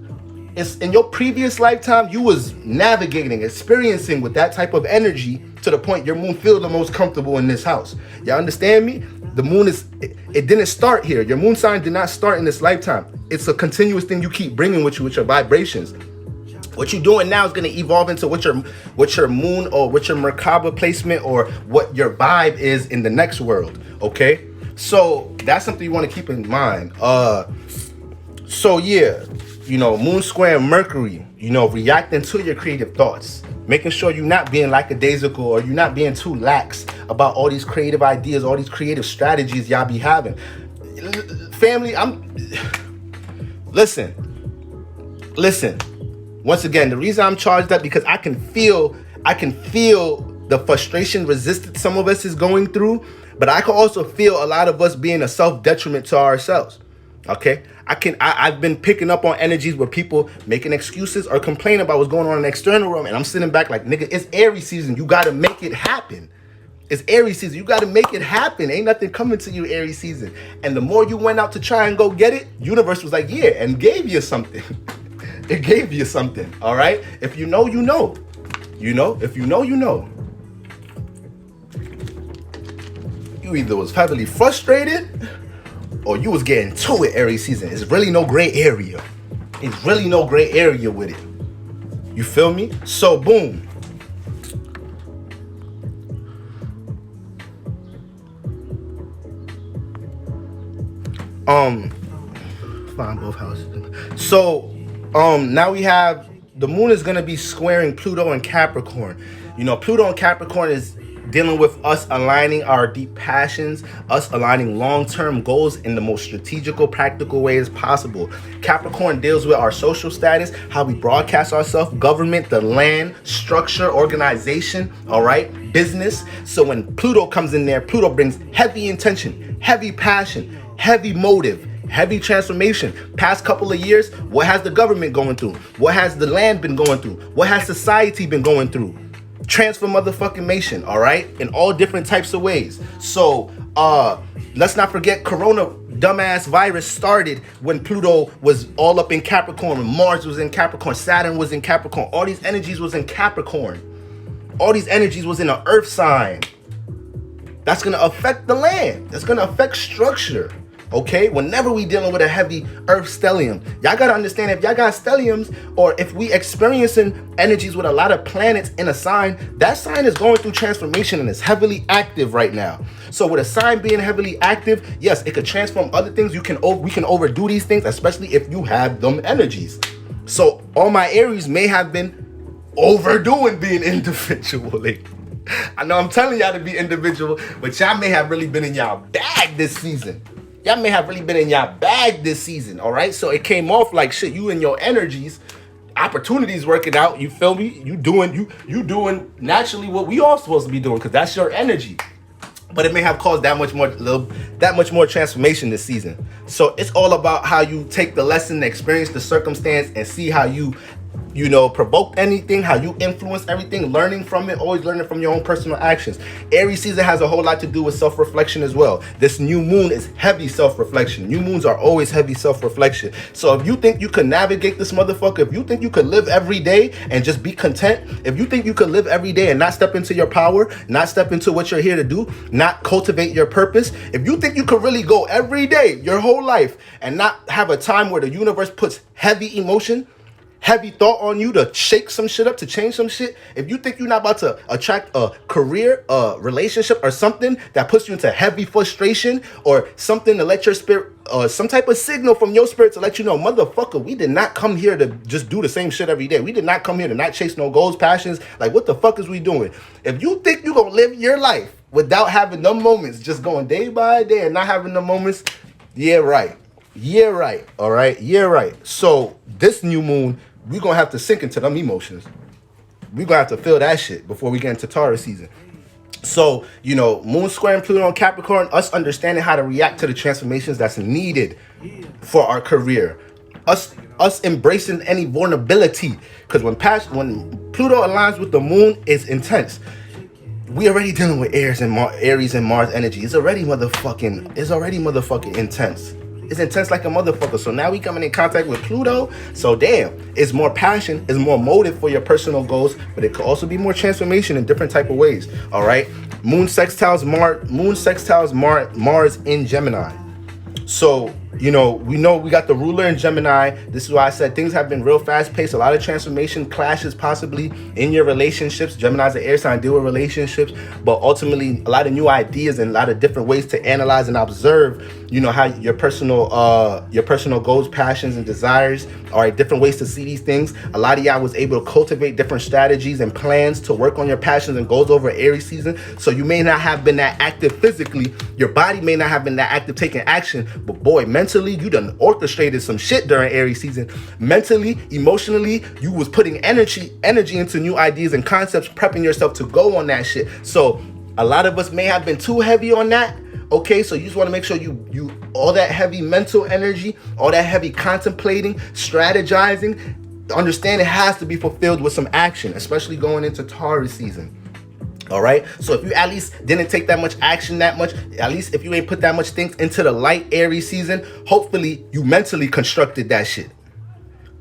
is in your previous lifetime, you was navigating, experiencing with that type of energy to the point your moon feel the most comfortable in this house. Y'all understand me? The moon is, it didn't start here. Your moon sign did not start in this lifetime. It's a continuous thing you keep bringing with you with your vibrations. What you're doing now is going to evolve into what your moon or what your Merkaba placement or what your vibe is in the next world. Okay, so that's something you want to keep in mind. So yeah, you know, moon square Mercury, you know, reacting to your creative thoughts, making sure you're not being lackadaisical or you're not being too lax about all these creative ideas, all these creative strategies y'all be having. Family, listen. Once again, the reason I'm charged up because I can feel the frustration, resistance some of us is going through, but I can also feel a lot of us being a self-detriment to ourselves. Okay, I've been picking up on energies where people making excuses or complaining about what's going on in the external realm, and I'm sitting back like, nigga, it's Aries season. You gotta make it happen. It's Aries season. You gotta make it happen. Ain't nothing coming to you Aries season. And the more you went out to try and go get it, universe was like, yeah, and gave you something. It gave you something, all right? If you know, you know. You know? If you know, you know. You either was heavily frustrated or you was getting to it Aries season. It's really no gray area. It's really no gray area with it. You feel me? So, boom. Find both houses. So, now we have the moon is going to be squaring Pluto and Capricorn. You know, Pluto and Capricorn is dealing with us aligning our deep passions, us aligning long-term goals in the most strategical, practical way as possible. Capricorn deals with our social status, how we broadcast ourselves, government, the land, structure, organization, all right, business. So when Pluto comes in there, Pluto brings heavy intention, heavy passion, heavy motive, heavy transformation. Past couple of years, what has the government going through? What has the land been going through? What has society been going through? Transfer motherfucking nation, all right? In all different types of ways. So, let's not forget Corona dumbass virus started when Pluto was all up in Capricorn, when Mars was in Capricorn, Saturn was in Capricorn. All these energies was in Capricorn. All these energies was in an earth sign. That's going to affect the land. That's going to affect structure. Okay, whenever we dealing with a heavy earth stellium, y'all gotta understand, if y'all got stelliums or if we experiencing energies with a lot of planets in a sign, that sign is going through transformation and is heavily active right now. So with a sign being heavily active, yes, it could transform other things. We can overdo these things, especially if you have them energies. So all my Aries may have been overdoing being individual. I know I'm telling y'all to be individual, but y'all may have really been in y'all bag this season. Y'all may have really been in y'all bag this season, all right? So it came off like shit, you and your energies, opportunities working out. You feel me? You doing naturally what we all supposed to be doing, because that's your energy. But it may have caused that much more transformation this season. So it's all about how you take the lesson, experience the circumstance, and see how you provoke anything, how you influence everything, learning from it, always learning from your own personal actions. Aries season has a whole lot to do with self-reflection as well. This new moon is heavy self-reflection. New moons are always heavy self-reflection. So if you think you could navigate this motherfucker, if you think you could live every day and just be content, if you think you could live every day and not step into your power, not step into what you're here to do, not cultivate your purpose, if you think you could really go every day, your whole life, and not have a time where the universe puts heavy emotion, heavy thought on you to shake some shit up, to change some shit, if you think you're not about to attract a career, a relationship, or something that puts you into heavy frustration, or something to let your spirit, some type of signal from your spirit to let you know, motherfucker, we did not come here to just do the same shit every day. We did not come here to not chase no goals, passions. Like, what the fuck is we doing? If you think you're gonna live your life without having them moments, just going day by day and not having the moments, yeah, right. Yeah, right. All right. Yeah, right. So this new moon, we're going to have to sink into them emotions. We're going to have to feel that shit before we get into Taurus season. So, moon squaring Pluto and Capricorn, us understanding how to react to the transformations that's needed for our career. Us embracing any vulnerability. Because when Pluto aligns with the moon, it's intense. We already dealing with Aries and Mars energy. It's already motherfucking intense. It's intense like a motherfucker. So now we coming in contact with Pluto. So damn, it's more passion, it's more motive for your personal goals, but it could also be more transformation in different type of ways. All right. Moon sextiles Mars in Gemini. So, we know we got the ruler in Gemini. This is why I said things have been real fast paced. A lot of transformation clashes possibly in your relationships. Gemini's an air sign, deal with relationships, but ultimately a lot of new ideas and a lot of different ways to analyze and observe, how your personal goals, passions, and desires are different ways to see these things. A lot of y'all was able to cultivate different strategies and plans to work on your passions and goals over Aries season. So you may not have been that active physically. Your body may not have been that active taking action, but boy, mentally, you done orchestrated some shit during Aries season. Mentally, emotionally, you was putting energy into new ideas and concepts, prepping yourself to go on that shit. So a lot of us may have been too heavy on that. Okay, so you just want to make sure you all that heavy mental energy, all that heavy contemplating, strategizing, understand it has to be fulfilled with some action, especially going into Taurus season. All right. So if you at least didn't take that much action, at least if you ain't put that much things into the light Aries season, hopefully you mentally constructed that shit.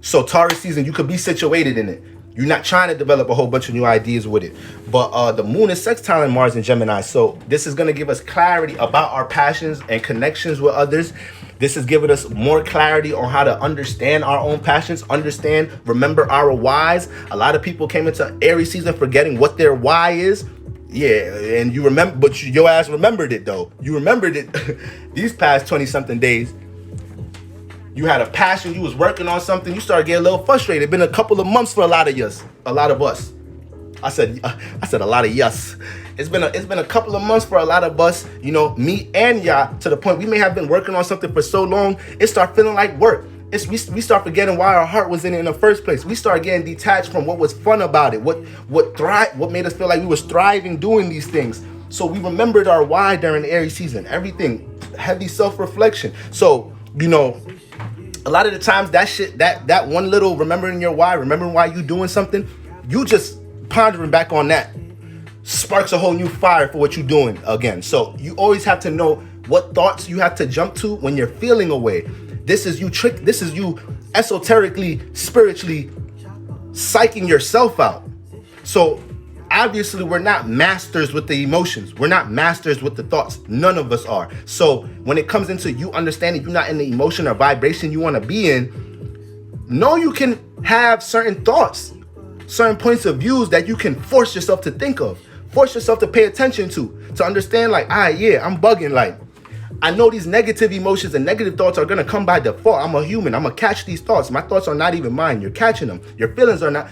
So Taurus season, you could be situated in it. You're not trying to develop a whole bunch of new ideas with it. But the moon is sextile in Mars and Gemini. So this is going to give us clarity about our passions and connections with others. This is giving us more clarity on how to understand our own passions, remember our whys. A lot of people came into Aries season forgetting what their why is. Yeah, and you remember, but your ass remembered it though. You remembered it these past 20-something days. You had a passion, you was working on something, you started getting a little frustrated. It's been a couple of months for a lot of us. I said a lot of yes. It's been a couple of months for a lot of us, me and y'all, to the point we may have been working on something for so long, it start feeling like work. We start forgetting why our heart was in it in the first place. We start getting detached from what was fun about it, what made us feel like we was thriving doing these things. So we remembered our why during the Aries season. Everything, heavy self-reflection. So, a lot of the times that shit, that one little remembering your why, remembering why you doing something, you just pondering back on that sparks a whole new fire for what you're doing again. So you always have to know what thoughts you have to jump to when you're feeling away. This is you esoterically, spiritually psyching yourself out. So obviously we're not masters with the emotions. We're not masters with the thoughts. None of us are. So when it comes into you understanding you're not in the emotion or vibration you want to be in, know you can have certain thoughts, certain points of views that you can force yourself to think of, force yourself to pay attention to understand like, I'm bugging. Like, I know these negative emotions and negative thoughts are going to come by default. I'm a human. I'm going to catch these thoughts. My thoughts are not even mine. You're catching them. Your feelings are not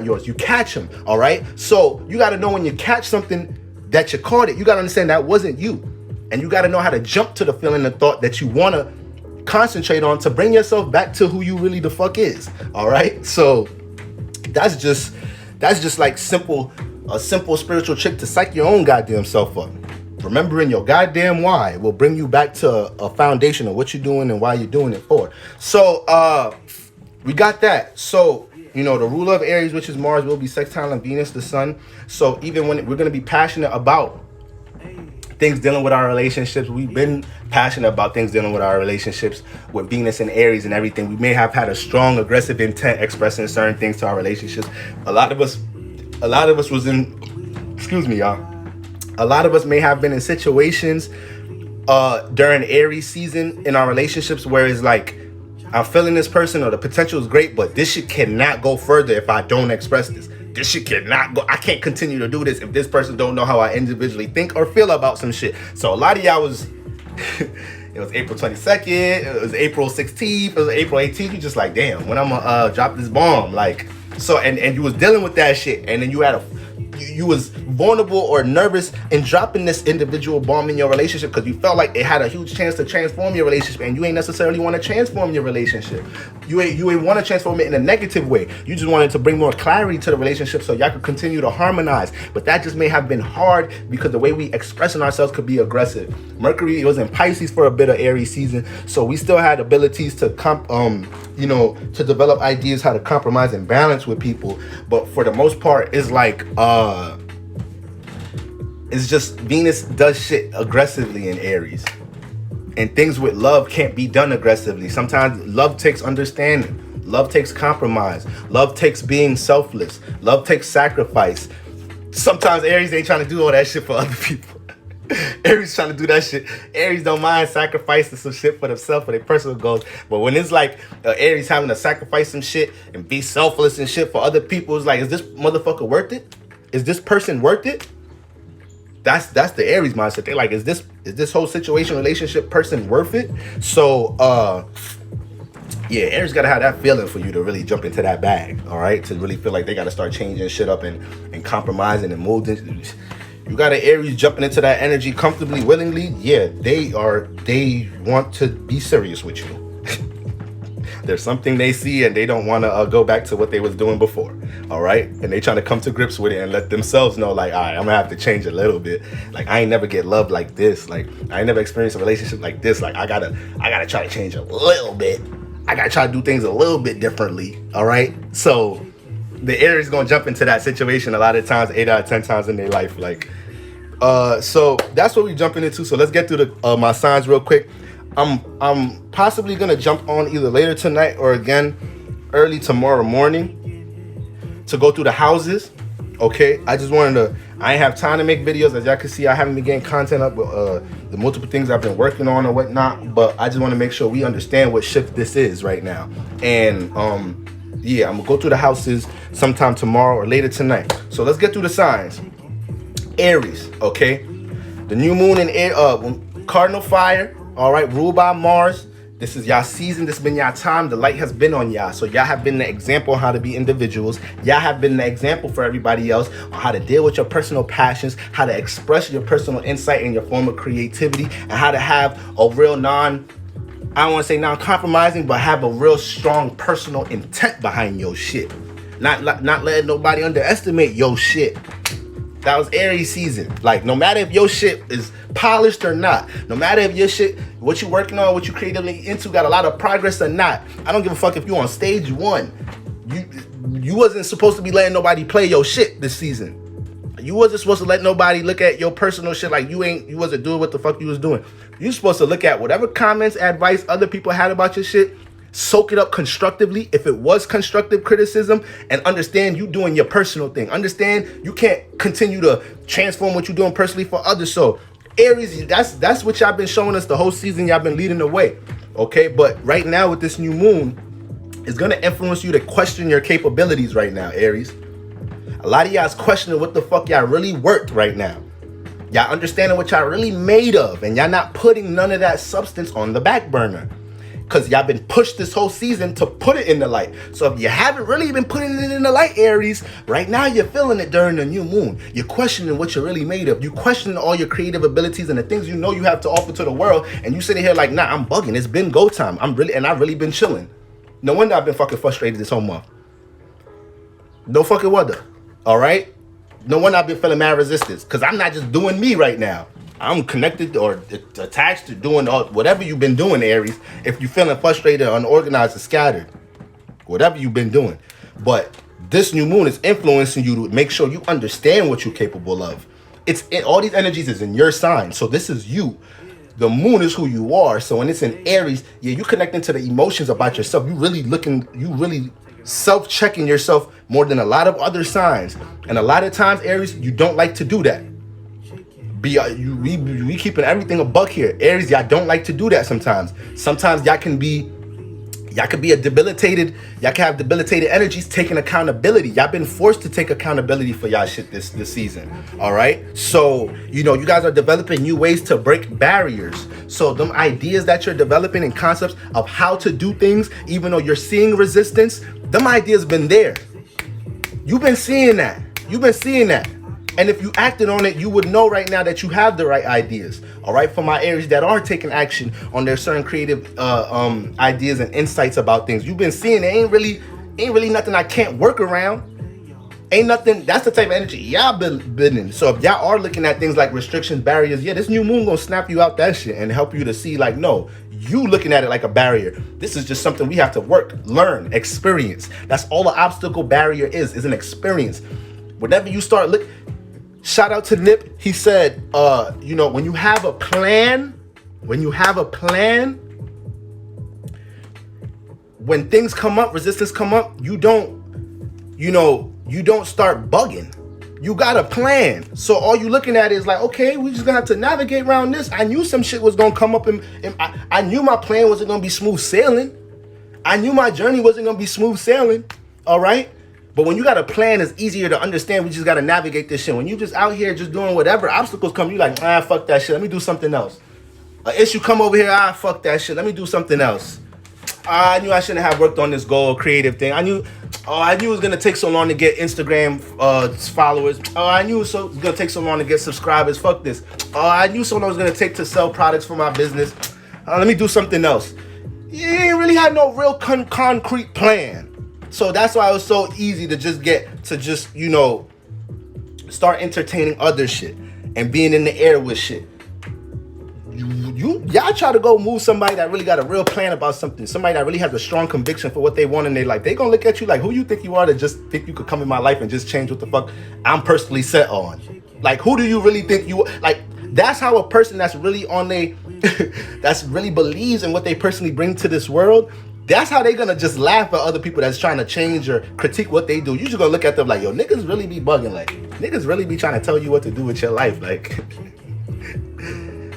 yours. You catch them. All right. So you got to know when you catch something that you caught it, you got to understand that wasn't you. And you got to know how to jump to the feeling, the thought that you want to concentrate on to bring yourself back to who you really the fuck is. All right. So that's just like a simple spiritual trick to psych your own goddamn self up. Remembering your goddamn why will bring you back to a foundation of what you're doing and why you're doing it for. So we got that. So, you know, the ruler of Aries, which is Mars, will be sextile on Venus, the sun. So even when we're going to be passionate about things dealing with our relationships, we've been passionate about things dealing with our relationships with Venus and Aries and everything. We may have had a strong, aggressive intent expressing certain things to our relationships. A lot of us was in, excuse me, y'all. A lot of us may have been in situations during Aries season in our relationships where it's like, I'm feeling this person or the potential is great, but this shit cannot go further if I don't express this. This shit cannot go. I can't continue to do this if this person don't know how I individually think or feel about some shit. So a lot of y'all was, it was April 22nd, it was April 16th, it was April 18th. You just like, damn, when I'm gonna drop this bomb? Like, so, and you was dealing with that shit, and then you had you was vulnerable or nervous in dropping this individual bomb in your relationship because you felt like it had a huge chance to transform your relationship, and you ain't necessarily want to transform your relationship. You ain't want to transform it in a negative way. You just wanted to bring more clarity to the relationship so y'all could continue to harmonize. But that just may have been hard because the way we expressing ourselves could be aggressive. Mercury was in Pisces for a bit of Aries season, so we still had abilities to to develop ideas how to compromise and balance with people. But for the most part, it's like it's just Venus does shit aggressively in Aries. And things with love can't be done aggressively. Sometimes love takes understanding. Love takes compromise. Love takes being selfless. Love takes sacrifice. Sometimes Aries ain't trying to do all that shit for other people. Aries trying to do that shit. Aries don't mind sacrificing some shit for themselves, for their personal goals. But when it's like Aries having to sacrifice some shit and be selfless and shit for other people, it's like, is this motherfucker worth it? Is this person worth it? That's the Aries mindset. They're like, is this whole situation, relationship, person worth it? So yeah, Aries gotta have that feeling for you to really jump into that bag, all right? To really feel like they gotta start changing shit up and compromising and molding. You got an Aries jumping into that energy comfortably, willingly. Yeah, they want to be serious with you. There's something they see and they don't want to go back to what they was doing before, all right? And they trying to come to grips with it and let themselves know, like, all right, I'm gonna have to change a little bit. Like, I ain't never get loved like this. Like, I ain't never experienced a relationship like this. Like, I gotta try to change a little bit. I gotta try to do things a little bit differently, all right? So the Aries gonna jump into that situation a lot of times, 8 out of 10 times in their life. Like, so that's what we jumping into. So let's get through my signs real quick. I'm possibly gonna jump on either later tonight or again early tomorrow morning to go through the houses. Okay, I ain't have time to make videos. As y'all can see, I haven't been getting content up with the multiple things I've been working on or whatnot, but I just want to make sure we understand what shift this is right now. And yeah, I'm gonna go through the houses sometime tomorrow or later tonight. So let's get through the signs. Aries, okay, the new moon in cardinal fire. All right, ruled by Mars. This is y'all season. This has been y'all time. The light has been on y'all. So y'all have been the example on how to be individuals. Y'all have been the example for everybody else on how to deal with your personal passions, how to express your personal insight and your form of creativity, and how to have a real I don't want to say non-compromising, but have a real strong personal intent behind your shit. Not letting nobody underestimate your shit. That was Aries season. Like, no matter if your shit is polished or not, no matter if your shit, what you working on, what you creatively into, got a lot of progress or not, I don't give a fuck if you on stage 1. You wasn't supposed to be letting nobody play your shit this season. You wasn't supposed to let nobody look at your personal shit like you wasn't doing what the fuck you was doing. You supposed to look at whatever comments, advice other people had about your shit, soak it up constructively if it was constructive criticism, and understand you doing your personal thing. Understand you can't continue to transform what you're doing personally for others. So Aries, that's what y'all been showing us the whole season. Y'all been leading the way, okay? But right now with this new moon, it's gonna influence you to question your capabilities right now, Aries. A lot of y'all's questioning what the fuck y'all really worth right now. Y'all understanding what y'all really made of, and y'all not putting none of that substance on the back burner. because y'all been pushed this whole season to put it in the light. So if you haven't really been putting it in the light, Aries, right now you're feeling it during the new moon. You're questioning what you're really made of. You questioning all your creative abilities and the things you know you have to offer to the world. And you sitting here like, nah, I'm bugging. It's been go time. I've really been chilling. No wonder I've been fucking frustrated this whole month. No fucking wonder. All right? No wonder I've been feeling mad resistance, because I'm not just doing me right now. I'm connected or attached to doing whatever you've been doing, Aries. If you're feeling frustrated, unorganized, or scattered, whatever you've been doing. But this new moon is influencing you to make sure you understand what you're capable of. All these energies is in your sign. So this is you. The moon is who you are. So when it's in Aries, yeah, you connecting to the emotions about yourself. You really self-checking yourself more than a lot of other signs. And a lot of times, Aries, you don't like to do that. We keeping everything a buck here. Aries, y'all don't like to do that sometimes. Sometimes y'all can have debilitated energies taking accountability. Y'all been forced to take accountability for y'all shit this season. All right. So, you guys are developing new ways to break barriers. So them ideas that you're developing and concepts of how to do things, even though you're seeing resistance, them ideas been there. You've been seeing that. And if you acted on it, you would know right now that you have the right ideas. All right, for my Aries that are taking action on their certain creative ideas and insights about things, you've been seeing it ain't really nothing I can't work around. Ain't nothing. That's the type of energy y'all been in. So if y'all are looking at things like restrictions, barriers, yeah, this new moon gonna snap you out that shit and help you to see like, no, you looking at it like a barrier. This is just something we have to work, learn, experience. That's all the obstacle barrier is an experience. Whenever you start shout out to Nip. He said, when you have a plan, when things come up, resistance come up, you don't start bugging. You got a plan. So all you looking at is like, okay, we just gonna have to navigate around this. I knew some shit was gonna come up, and I knew my plan wasn't gonna be smooth sailing. I knew my journey wasn't gonna be smooth sailing. All right. But when you got a plan, it's easier to understand. We just got to navigate this shit. When you just out here just doing whatever, obstacles come, you like, fuck that shit. Let me do something else. An issue come over here, fuck that shit. Let me do something else. I knew I shouldn't have worked on this goal, creative thing. I knew it was going to take so long to get Instagram followers. I knew it was going to take so long to get subscribers. Fuck this. I knew so long it was going to take to sell products for my business. Let me do something else. You ain't really had no real concrete plan. So that's why it was so easy to just start entertaining other shit and being in the air with shit. Y'all try to go move somebody that really got a real plan about something, somebody that really has a strong conviction for what they want in their life. They gonna look at you like, who you think you are to just think you could come in my life and just change what the fuck I'm personally set on? Like, who do you really think you are? Like, that's how a person that's really that's really believes in what they personally bring to this world. That's how they gonna just laugh at other people that's trying to change or critique what they do. You just gonna look at them like, yo, niggas really be bugging. Like, niggas really be trying to tell you what to do with your life. Like,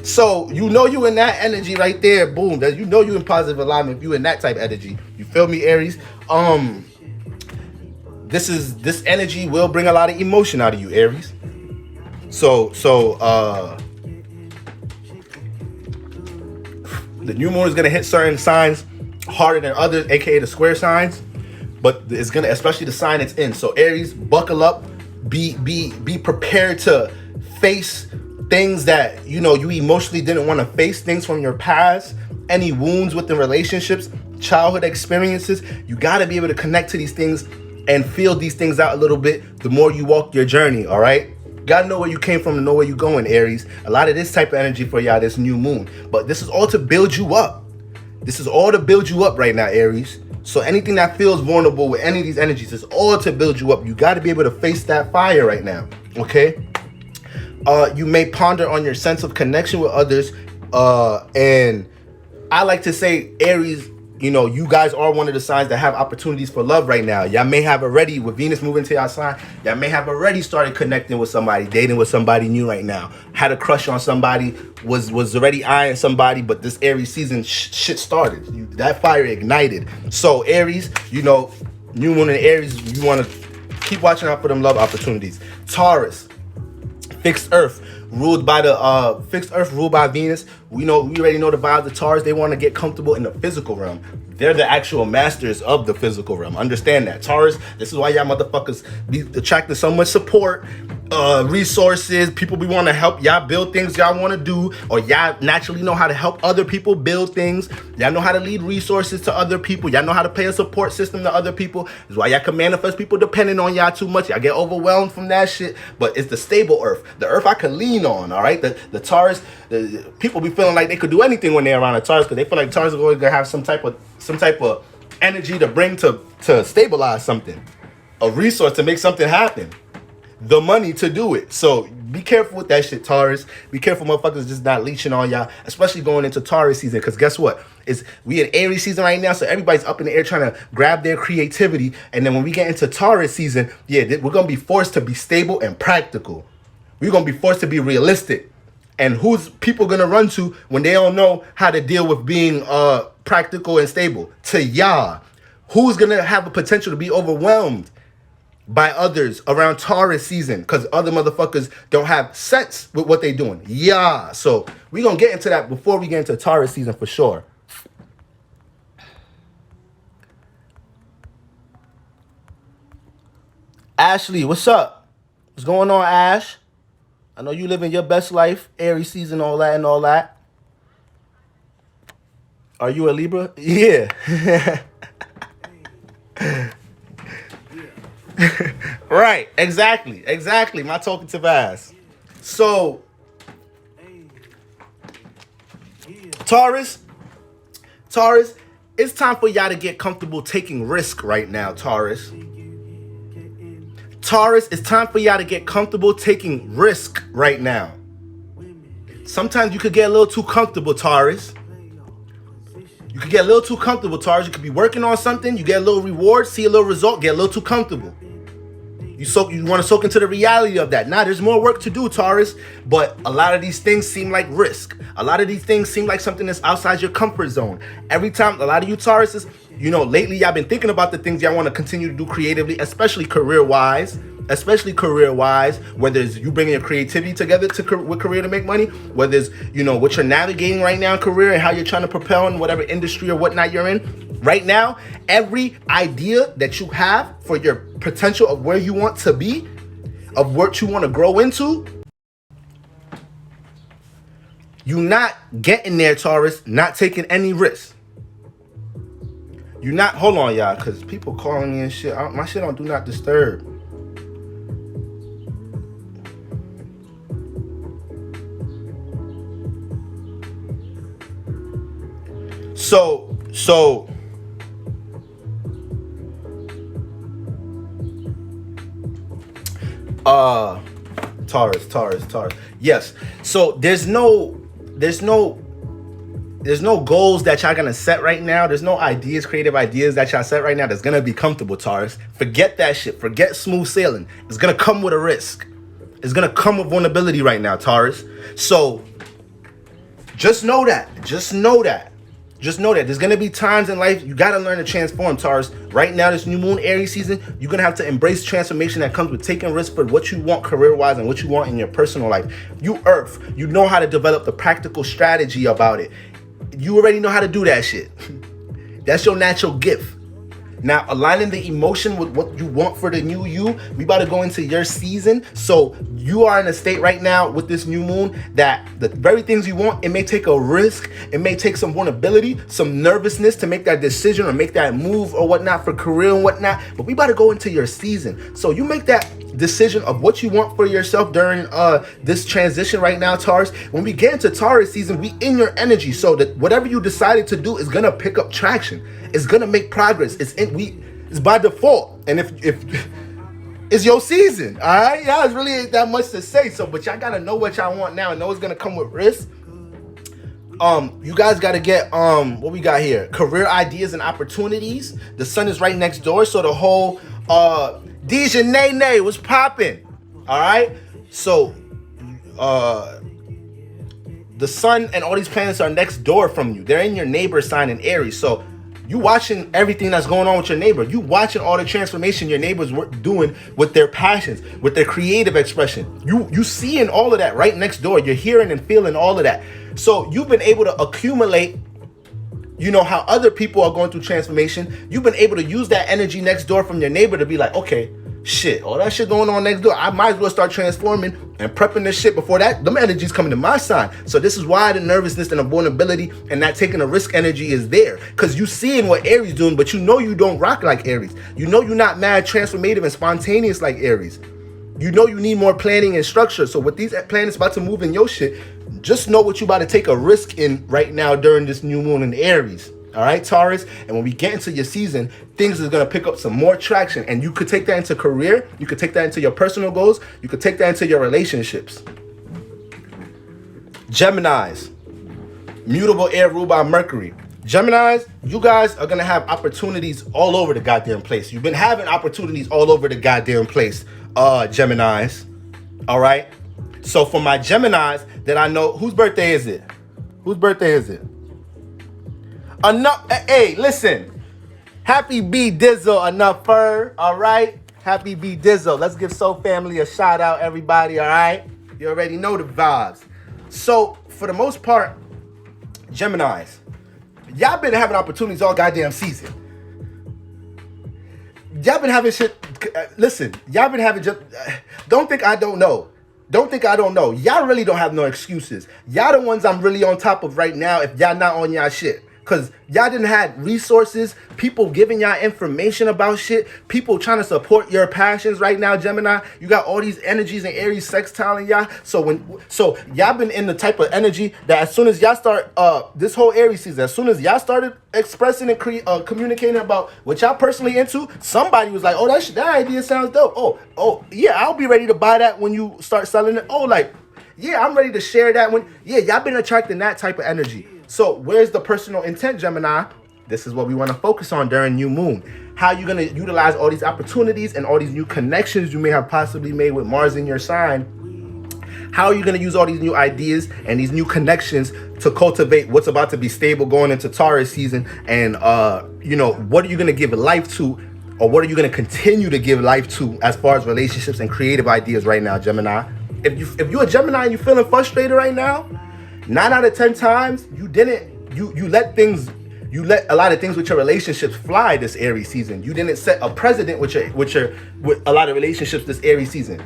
so you in that energy right there. Boom. That you in positive alignment. If you in that type of energy, you feel me, Aries? This energy will bring a lot of emotion out of you, Aries. So the new moon is gonna hit certain signs harder than others, aka the square signs, but it's gonna, especially the sign it's in. So Aries, buckle up, be prepared to face things that you emotionally didn't want to face, things from your past, any wounds within relationships, childhood experiences. You got to be able to connect to these things and feel these things out a little bit the more you walk your journey. All right, gotta know where you came from to know where you're going, Aries. A lot of this type of energy for y'all this new moon, but this is all to build you up. This is all to build you up right now, Aries. So anything that feels vulnerable with any of these energies is all to build you up. You got to be able to face that fire right now, okay? You may ponder on your sense of connection with others. And I like to say, Aries, you guys are one of the signs that have opportunities for love right now. Y'all may have already, with Venus moving to y'all sign, y'all may have already started connecting with somebody, dating with somebody new right now. Had a crush on somebody, was already eyeing somebody, but this Aries season shit started. That fire ignited. So Aries, new moon in Aries, you want to keep watching out for them love opportunities. Taurus, fixed earth. ruled by the fixed earth, ruled by Venus. We already know the vibes of Taurus. They want to get comfortable in the physical realm. They're the actual masters of the physical realm. Understand that. Taurus, this is why y'all motherfuckers be attracting so much support, resources. People be want to help y'all build things y'all want to do, or y'all naturally know how to help other people build things. Y'all know how to lead resources to other people. Y'all know how to pay a support system to other people. This is why y'all can manifest people depending on y'all too much. Y'all get overwhelmed from that shit. But it's the stable earth, the earth I can lean on. All right, the Taurus, the people be feeling like they could do anything when they're around a Taurus, because they feel like Taurus is always gonna have some type of energy to bring to stabilize something, a resource to make something happen, the money to do it. So be careful with that shit, Taurus. Be careful, motherfuckers, just not leeching on y'all, especially going into Taurus season. Because guess what? We in Aries season right now, so everybody's up in the air trying to grab their creativity. And then when we get into Taurus season, we're gonna be forced to be stable and practical. We're gonna be forced to be realistic. And who's people gonna run to when they don't know how to deal with being practical and stable? To y'all. Who's gonna have a potential to be overwhelmed by others around Taurus season? Because other motherfuckers don't have sense with what they doing. Yeah. So we gonna get into that before we get into Taurus season for sure. Ashley, what's up? What's going on, Ash? I know you living your best life, Aries season, all that and all that. Are you a Libra? Yeah. Right, exactly. My talkative ass. So, Taurus, it's time for y'all to get comfortable taking risk right now, Taurus. Taurus, it's time for y'all to get comfortable taking risk right now. Sometimes you could get a little too comfortable, Taurus. You could get a little too comfortable, Taurus. You could be working on something, you get a little reward, see a little result, get a little too comfortable. You want to soak into the reality of that. Now, there's more work to do, Taurus, but a lot of these things seem like risk. A lot of these things seem like something that's outside your comfort zone. Every time, a lot of you Tauruses, lately y'all been thinking about the things y'all want to continue to do creatively, especially career-wise, whether it's you bringing your creativity together with career to make money, whether it's, what you're navigating right now in career and how you're trying to propel in whatever industry or whatnot you're in. Right now, every idea that you have for your potential of where you want to be, of what you want to grow into, you're not getting there, Taurus, not taking any risks. You're not, hold on, y'all, because people calling me and shit. My shit on Do Not Disturb. So, Taurus. Yes. So there's no goals that y'all gonna set right now. There's no creative ideas that y'all set right now that's gonna be comfortable, Taurus. Forget that shit. Forget smooth sailing. It's gonna come with a risk. It's gonna come with vulnerability right now, Taurus. So just know that. There's gonna be times in life you gotta learn to transform, Taurus. Right now, this new moon Aries season, you're gonna have to embrace transformation that comes with taking risks for what you want career-wise and what you want in your personal life. You Earth, you know how to develop the practical strategy about it. You already know how to do that shit. That's your natural gift. Now, aligning the emotion with what you want for the new you, we about to go into your season. So you are in a state right now with this new moon that the very things you want, it may take a risk. It may take some vulnerability, some nervousness to make that decision or make that move or whatnot for career and whatnot. But we about to go into your season. So you make that decision of what you want for yourself during this transition right now, Taurus. When we get into Taurus season, we in your energy. So that whatever you decided to do is going to pick up traction. It's going to make progress. It's by default. And if it's your season, all right? Y'all, it's really ain't that much to say. So, but y'all got to know what y'all want now and know it's going to come with risk. You guys got to get, what we got here? Career ideas and opportunities. The sun is right next door. So the whole, Deja Nene was popping. All right. So, the sun and all these planets are next door from you. They're in your neighbor sign in Aries. So You watching everything that's going on with your neighbor. You watching all the transformation your neighbors were doing with their passions, with their creative expression. You seeing all of that right next door. You're hearing and feeling all of that. So you've been able to accumulate, how other people are going through transformation. You've been able to use that energy next door from your neighbor to be like, okay, shit, all that shit going on next door, I might as well start transforming and prepping this shit before them energies coming to my sign. So this is why the nervousness and the vulnerability and not taking a risk energy is there. Because you seeing what Aries doing, but you don't rock like Aries. You're not mad, transformative, and spontaneous like Aries. You need more planning and structure. So with these planets about to move in your shit, just know what you about to take a risk in right now during this new moon in Aries. All right, Taurus. And when we get into your season, things is going to pick up some more traction. And you could take that into career. You could take that into your personal goals. You could take that into your relationships. Geminis. Mutable air ruled by Mercury. Geminis, you guys are going to have opportunities all over the goddamn place. You've been having opportunities all over the goddamn place, Geminis. All right. So for my Geminis that I know, whose birthday is it? Whose birthday is it? Enough. Hey, listen. Happy B Dizzle, enough fur. All right. Happy B Dizzle. Let's give Soul Family a shout out, everybody. All right. You already know the vibes. So for the most part, Geminis, y'all been having opportunities all goddamn season. Y'all been having shit. Listen, y'all been having just. Don't think I don't know. Don't think I don't know. Y'all really don't have no excuses. Y'all the ones I'm really on top of right now if y'all not on y'all shit. Because y'all didn't have resources, people giving y'all information about shit, people trying to support your passions right now, Gemini. You got all these energies and Aries sextiling y'all. So y'all been in the type of energy that as soon as y'all start this whole Aries season, as soon as y'all started expressing and communicating about what y'all personally into, somebody was like, oh, that idea sounds dope. Oh, yeah, I'll be ready to buy that when you start selling it. Oh, like, yeah, I'm ready to share that when, yeah, y'all been attracting that type of energy. So where's the personal intent, Gemini? This is what we want to focus on during new moon. How you going to utilize all these opportunities and all these new connections you may have possibly made with Mars in your sign. How are you going to use all these new ideas and these new connections to cultivate what's about to be stable going into Taurus season? And, what are you going to give life to, or what are you going to continue to give life to as far as relationships and creative ideas right now, Gemini? If you're a Gemini and you're feeling frustrated right now, 9 out of 10 times you let a lot of things with your relationships fly this Aries season. You didn't set a precedent with a lot of relationships this Aries season.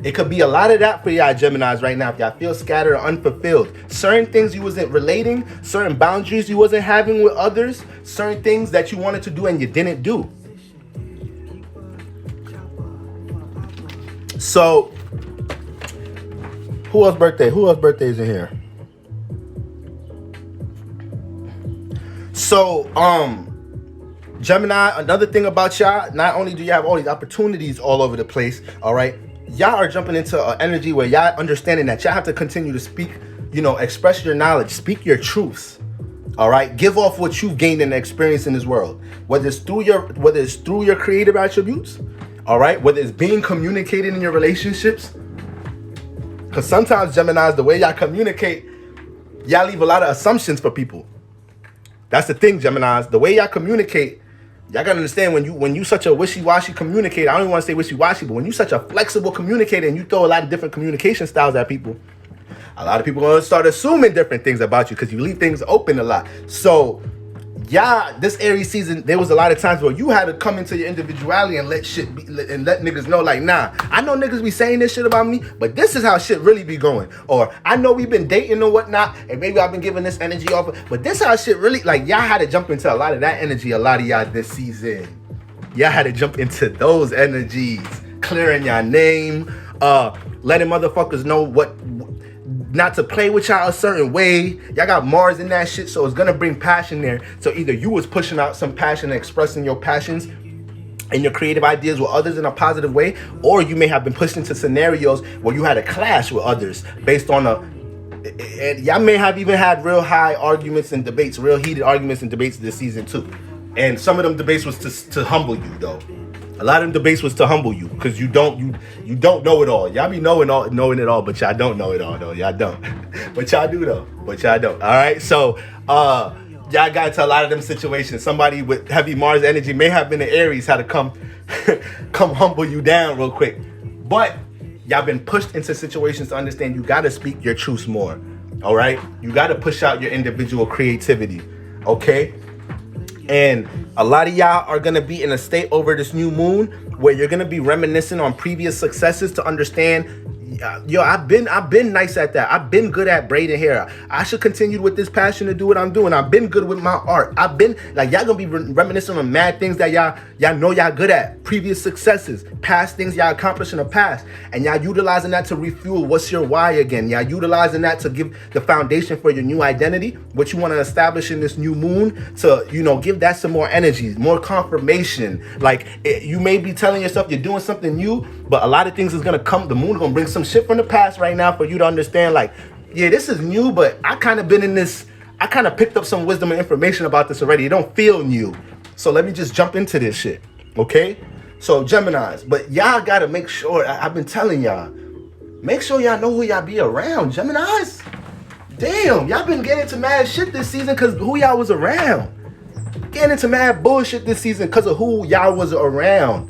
It could be a lot of that for y'all Geminis right now if y'all feel scattered or unfulfilled. Certain things you wasn't relating, certain boundaries you wasn't having with others, certain things that you wanted to do and you didn't do. So who else birthdays in here? So, Gemini, another thing about y'all, not only do you have all these opportunities all over the place, all right, y'all are jumping into an energy where y'all understanding that y'all have to continue to speak, express your knowledge, speak your truths, all right, give off what you've gained and experienced in this world, whether it's through your creative attributes, all right, whether it's being communicated in your relationships, because sometimes Geminis, the way y'all communicate, y'all leave a lot of assumptions for people. That's the thing, Geminis. The way y'all communicate, y'all gotta understand when you such a wishy-washy communicator, I don't even want to say wishy-washy, but when you such a flexible communicator and you throw a lot of different communication styles at people, a lot of people are gonna start assuming different things about you because you leave things open a lot. So this Aries season, there was a lot of times where you had to come into your individuality and let shit be, and let niggas know, like, nah, I know niggas be saying this shit about me, but this is how shit really be going. Or I know we've been dating or whatnot, and maybe I've been giving this energy off, but this how shit really, like, y'all had to jump into a lot of that energy, a lot of y'all this season. Y'all had to jump into those energies, clearing your name, letting motherfuckers know what not to play with y'all a certain way. Y'all got Mars in that shit, so it's gonna bring passion there. So either you was pushing out some passion and expressing your passions and your creative ideas with others in a positive way, or you may have been pushed into scenarios where you had a clash with others based on and y'all may have even had real high arguments and debates, real heated arguments and debates this season too. And some of them debates was to humble you though. A lot of them debates was to humble you because you don't know it all. Y'all be knowing it all, but y'all don't know it all though. Y'all don't. But y'all do though. But y'all don't. All right. So y'all got into a lot of them situations. Somebody with heavy Mars energy may have been an Aries, had to come humble you down real quick. But y'all been pushed into situations to understand you gotta speak your truths more. All right? You gotta push out your individual creativity. Okay? And a lot of y'all are gonna be in a state over this new moon where you're gonna be reminiscing on previous successes to understand, yo, I've been nice at that. I've been good at braiding hair. I should continue with this passion to do what I'm doing. I've been good with my art. I've been like, y'all gonna be reminiscing on mad things that y'all know y'all good at, previous successes, past things y'all accomplished in the past, and y'all utilizing that to refuel what's your why again. Y'all utilizing that to give the foundation for your new identity, what you want to establish in this new moon, to, you know, give that some more energy, more confirmation. Like, you may be telling yourself you're doing something new, but a lot of things is gonna come. The moon is gonna bring some shit from the past right now for you to understand, like, yeah, this is new, but I kind of been in this, I kind of picked up some wisdom and information about this already. It don't feel new. So let me just jump into this shit. Okay? So Geminis, but y'all gotta make sure, I've been telling y'all, make sure y'all know who y'all be around. Geminis? Damn, y'all been getting into mad shit this season because who y'all was around. Getting into mad bullshit this season because of who y'all was around.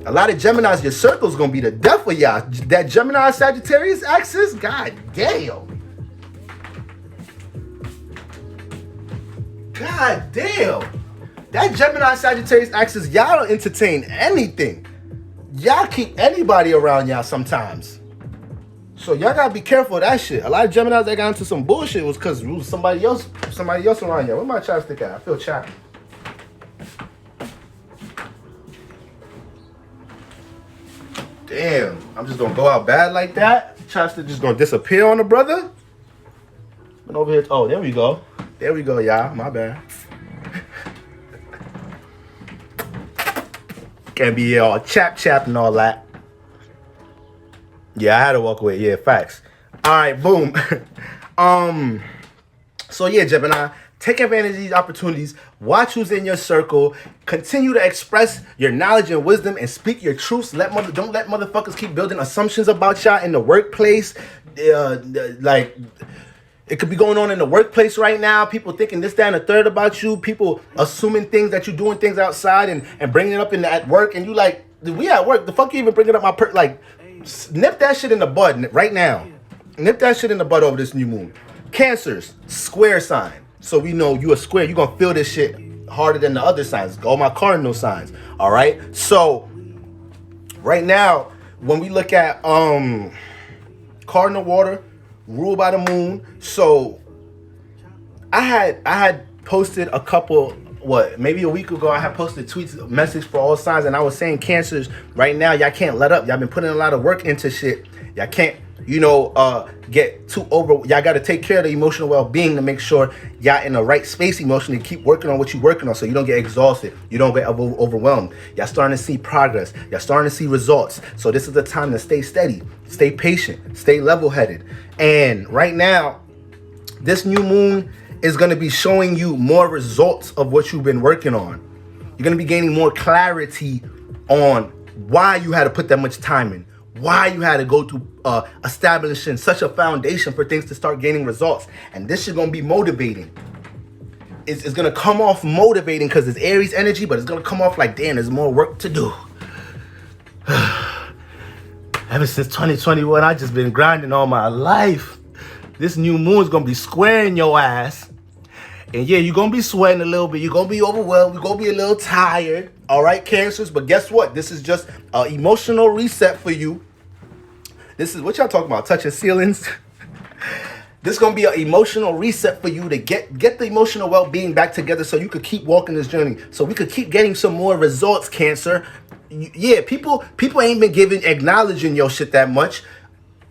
A lot of Geminis, your circle's gonna be the death of y'all. That Gemini Sagittarius axis, god damn. God damn. That Gemini Sagittarius axis, y'all don't entertain anything. Y'all keep anybody around y'all sometimes. So y'all gotta be careful of that shit. A lot of Geminis that got into some bullshit was because there was somebody else around y'all. Where my chapstick at? I feel chapped. Damn, I'm just gonna go out bad like that? Chapstick just gonna disappear on the brother? Been over here. Oh, there we go. There we go, y'all. My bad. Can't be all chap and all that. Yeah, I had to walk away. Yeah, facts. All right, boom. So yeah, Gemini, take advantage of these opportunities. Watch who's in your circle. Continue to express your knowledge and wisdom and speak your truths. Don't let motherfuckers keep building assumptions about y'all in the workplace. Like, it could be going on in the workplace right now. People thinking this, that, and the third about you. People assuming things that you're doing things outside and bringing it up at work. And you like, we at work. The fuck you even bringing up my like, nip that shit in the bud right now. Nip that shit in the bud over this new moon. Cancers, square sign. So we know you a square. You're going to feel this shit harder than the other signs. All my cardinal signs. All right. So right now, when we look at cardinal water, ruled by the moon. So I had posted a couple, maybe a week ago, I had posted tweets, a message for all signs, and I was saying Cancers, right now, y'all can't let up. Y'all been putting a lot of work into shit. Y'all can't, get too over. Y'all got to take care of the emotional well-being to make sure y'all in the right space emotionally. Keep working on what you're working on so you don't get exhausted. You don't get overwhelmed. Y'all starting to see progress. Y'all starting to see results. So this is the time to stay steady, stay patient, stay level-headed. And right now, this new moon is going to be showing you more results of what you've been working on. You're going to be gaining more clarity on why you had to put that much time in, why you had to go to establishing such a foundation for things to start gaining results. And this is going to be motivating. It's going to come off motivating because it's Aries energy, but it's going to come off like, damn, there's more work to do. Ever since 2021, I just been grinding all my life. This new moon is going to be squaring your ass. And yeah, you're going to be sweating a little bit. You're going to be overwhelmed. You're going to be a little tired. All right, Cancers. But guess what? This is just an emotional reset for you. This is what y'all talking about, touching ceilings. This is going to be an emotional reset for you to get the emotional well-being back together so you could keep walking this journey. So we could keep getting some more results, Cancer. Yeah, people ain't been acknowledging your shit that much.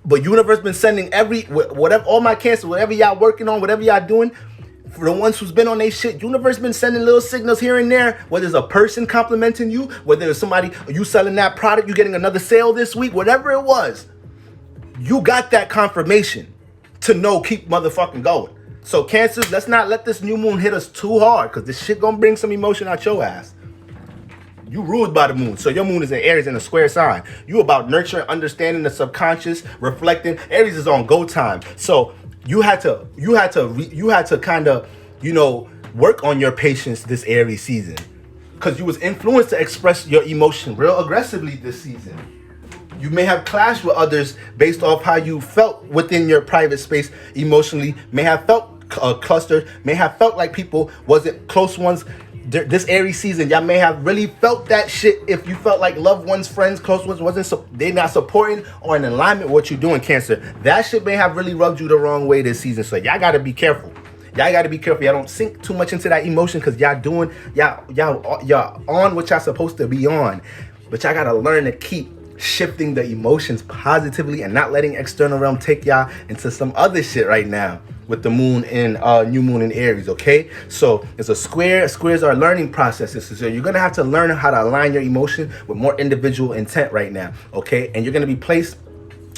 But universe been sending all my Cancer, whatever y'all working on, whatever y'all doing, for the ones who's been on their shit, universe been sending little signals here and there, whether it's a person complimenting you, whether it's somebody, you selling that product, you getting another sale this week, whatever it was, you got that confirmation to know, keep motherfucking going. So Cancers, let's not let this new moon hit us too hard, because this shit gonna bring some emotion out your ass. You ruled by the moon, so your moon is in Aries in a square sign. You about nurturing, understanding the subconscious, reflecting. Aries is on go time, so you had to kind of you know, work on your patience this Aries season. Because you was influenced to express your emotion real aggressively this season. You may have clashed with others based off how you felt within your private space emotionally. May have felt clustered. May have felt like people wasn't close ones. This Aries season, y'all may have really felt that shit. If you felt like loved ones, friends, close ones they not supporting or in alignment with what you're doing, Cancer. That shit may have really rubbed you the wrong way this season. So y'all gotta be careful. Y'all gotta be careful. Y'all don't sink too much into that emotion, because y'all on what y'all supposed to be on. But y'all gotta learn to keep shifting the emotions positively and not letting external realm take y'all into some other shit right now with the moon in new moon in Aries. Okay, so it's a square. Squares are learning processes, so you're gonna have to learn how to align your emotion with more individual intent right now. Okay, and you're gonna be placed,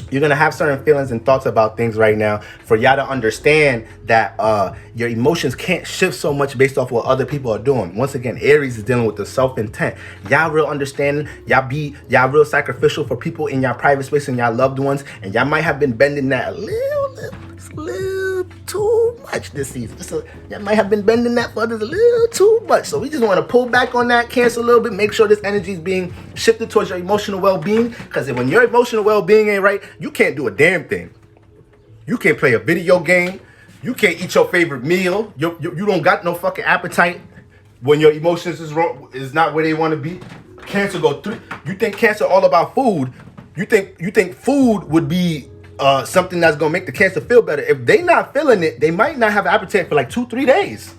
you're gonna have certain feelings and thoughts about things right now for y'all to understand that your emotions can't shift so much based off what other people are doing. Once again, Aries is dealing with the self-intent. Y'all real understanding, y'all real sacrificial for people in y'all private space and y'all loved ones, and y'all might have been bending that a little too much this season. So y'all might have been bending that for others a little too much. So we just want to pull back on that, Cancer, a little bit. Make sure this energy is being shifted towards your emotional well-being, because when your emotional well-being ain't right, you can't do a damn thing. You can't play a video game. You can't eat your favorite meal. You don't got no fucking appetite when your emotions is not where they want to be. Cancer go through. You think Cancer all about food? You think food would be something that's gonna make the Cancer feel better? If they not feeling it, they might not have appetite for like 2-3 days.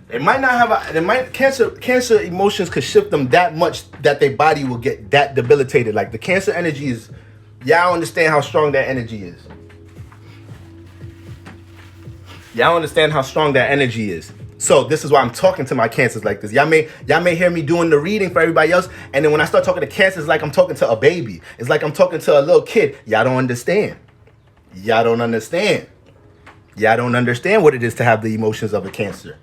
They might not have Cancer emotions could shift them that much that their body will get that debilitated. Like the Cancer energy is, y'all understand how strong that energy is. Y'all understand how strong that energy is. So this is why I'm talking to my Cancers like this. Y'all may hear me doing the reading for everybody else, and then when I start talking to Cancers, like I'm talking to a baby. It's like I'm talking to a little kid. Y'all don't understand. Y'all don't understand. Y'all don't understand what it is to have the emotions of a Cancer.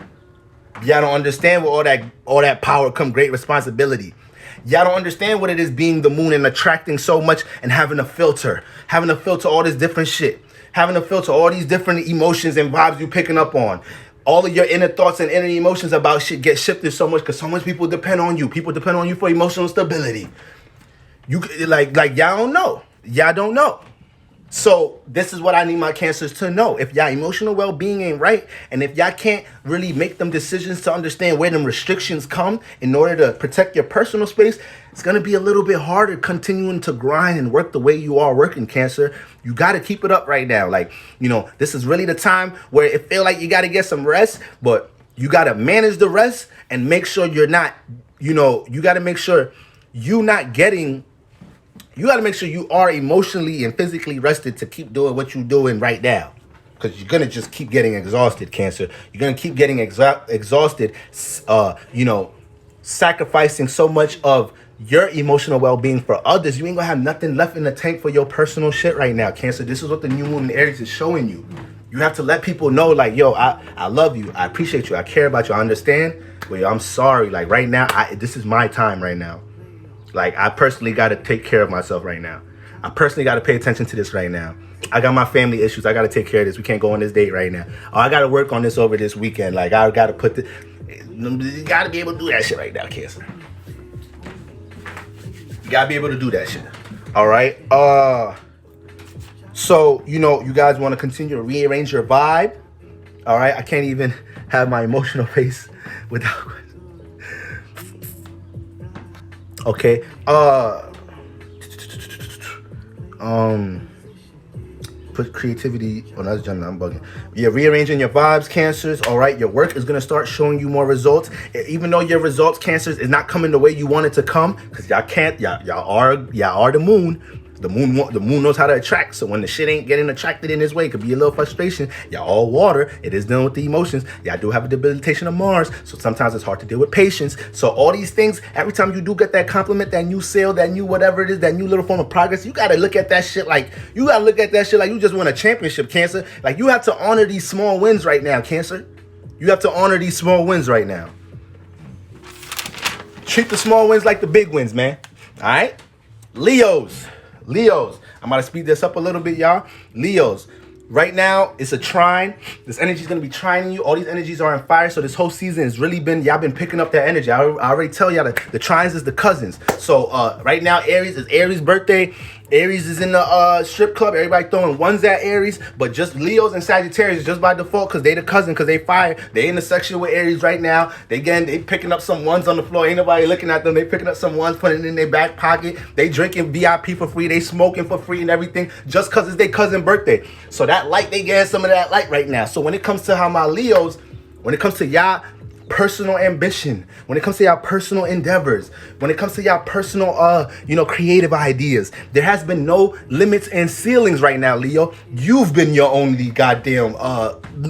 Y'all don't understand with all that power come great responsibility. Y'all don't understand what it is being the moon and attracting so much and having to filter all this different shit, having to filter all these different emotions and vibes you picking up on. All of your inner thoughts and inner emotions about shit get shifted so much because so much people depend on you. People depend on you for emotional stability. You like y'all don't know. Y'all don't know. So this is what I need my Cancers to know. If y'all emotional well-being ain't right, and if y'all can't really make them decisions to understand where them restrictions come in order to protect your personal space, it's going to be a little bit harder continuing to grind and work the way you are working, Cancer. You got to keep it up right now. Like, you know, this is really the time where it feel like you got to get some rest, but you got to manage the rest and make sure you're not, you know, you got to make sure you not getting... You got to make sure you are emotionally and physically rested to keep doing what you're doing right now. Because you're going to just keep getting exhausted, Cancer. You're going to keep getting exhausted, you know, sacrificing so much of your emotional well-being for others. You ain't going to have nothing left in the tank for your personal shit right now, Cancer. This is what the new moon in Aries is showing you. You have to let people know, like, yo, I love you. I appreciate you. I care about you. I understand. But yo, I'm sorry. Like, right now, this is my time right now. Like, I personally got to take care of myself right now. I personally got to pay attention to this right now. I got my family issues. I got to take care of this. We can't go on this date right now. Oh, I got to work on this over this weekend. Like, I got to put you got to be able to do that shit right now, Cancer. You got to be able to do that shit. All right? So, you know, you guys want to continue to rearrange your vibe. All right? I can't even have my emotional face without... Okay, put creativity on us, Gemini. I'm bugging. You're rearranging your vibes, Cancers. All right, your work is gonna start showing you more results, even though your results, Cancers, is not coming the way you want it to come, because y'all are the moon. The moon knows how to attract. So when the shit ain't getting attracted in this way, it could be a little frustration. Y'all all water. It is dealing with the emotions. Y'all do have a debilitation of Mars. So sometimes it's hard to deal with patience. So all these things, every time you do get that compliment, that new sale, that new whatever it is, that new little form of progress, you got to look at that shit like you just won a championship, Cancer. Like, you have to honor these small wins right now, Cancer. You have to honor these small wins right now. Treat the small wins like the big wins, man. All right? Leos, I'm about to speed this up a little bit, y'all. Leos, right now, it's a trine. This energy is going to be trining you. All these energies are on fire. So this whole season has really been, y'all been picking up that energy. I already tell y'all that the trines is the cousins. So right now, Aries is Aries' birthday. Aries is in the strip club. Everybody throwing ones at Aries. But just Leos and Sagittarius just by default because they the cousin, because they fire. They in the section with Aries right now. They picking up some ones on the floor. Ain't nobody looking at them. They picking up some ones, putting it in their back pocket. They drinking VIP for free. They smoking for free and everything just because it's their cousin birthday. So that light, they getting some of that light right now. So when it comes to how my Leos, when it comes to y'all personal ambition, when it comes to y'all personal endeavors, when it comes to y'all personal creative ideas, there has been no limits and ceilings right now, Leo. You've been your only goddamn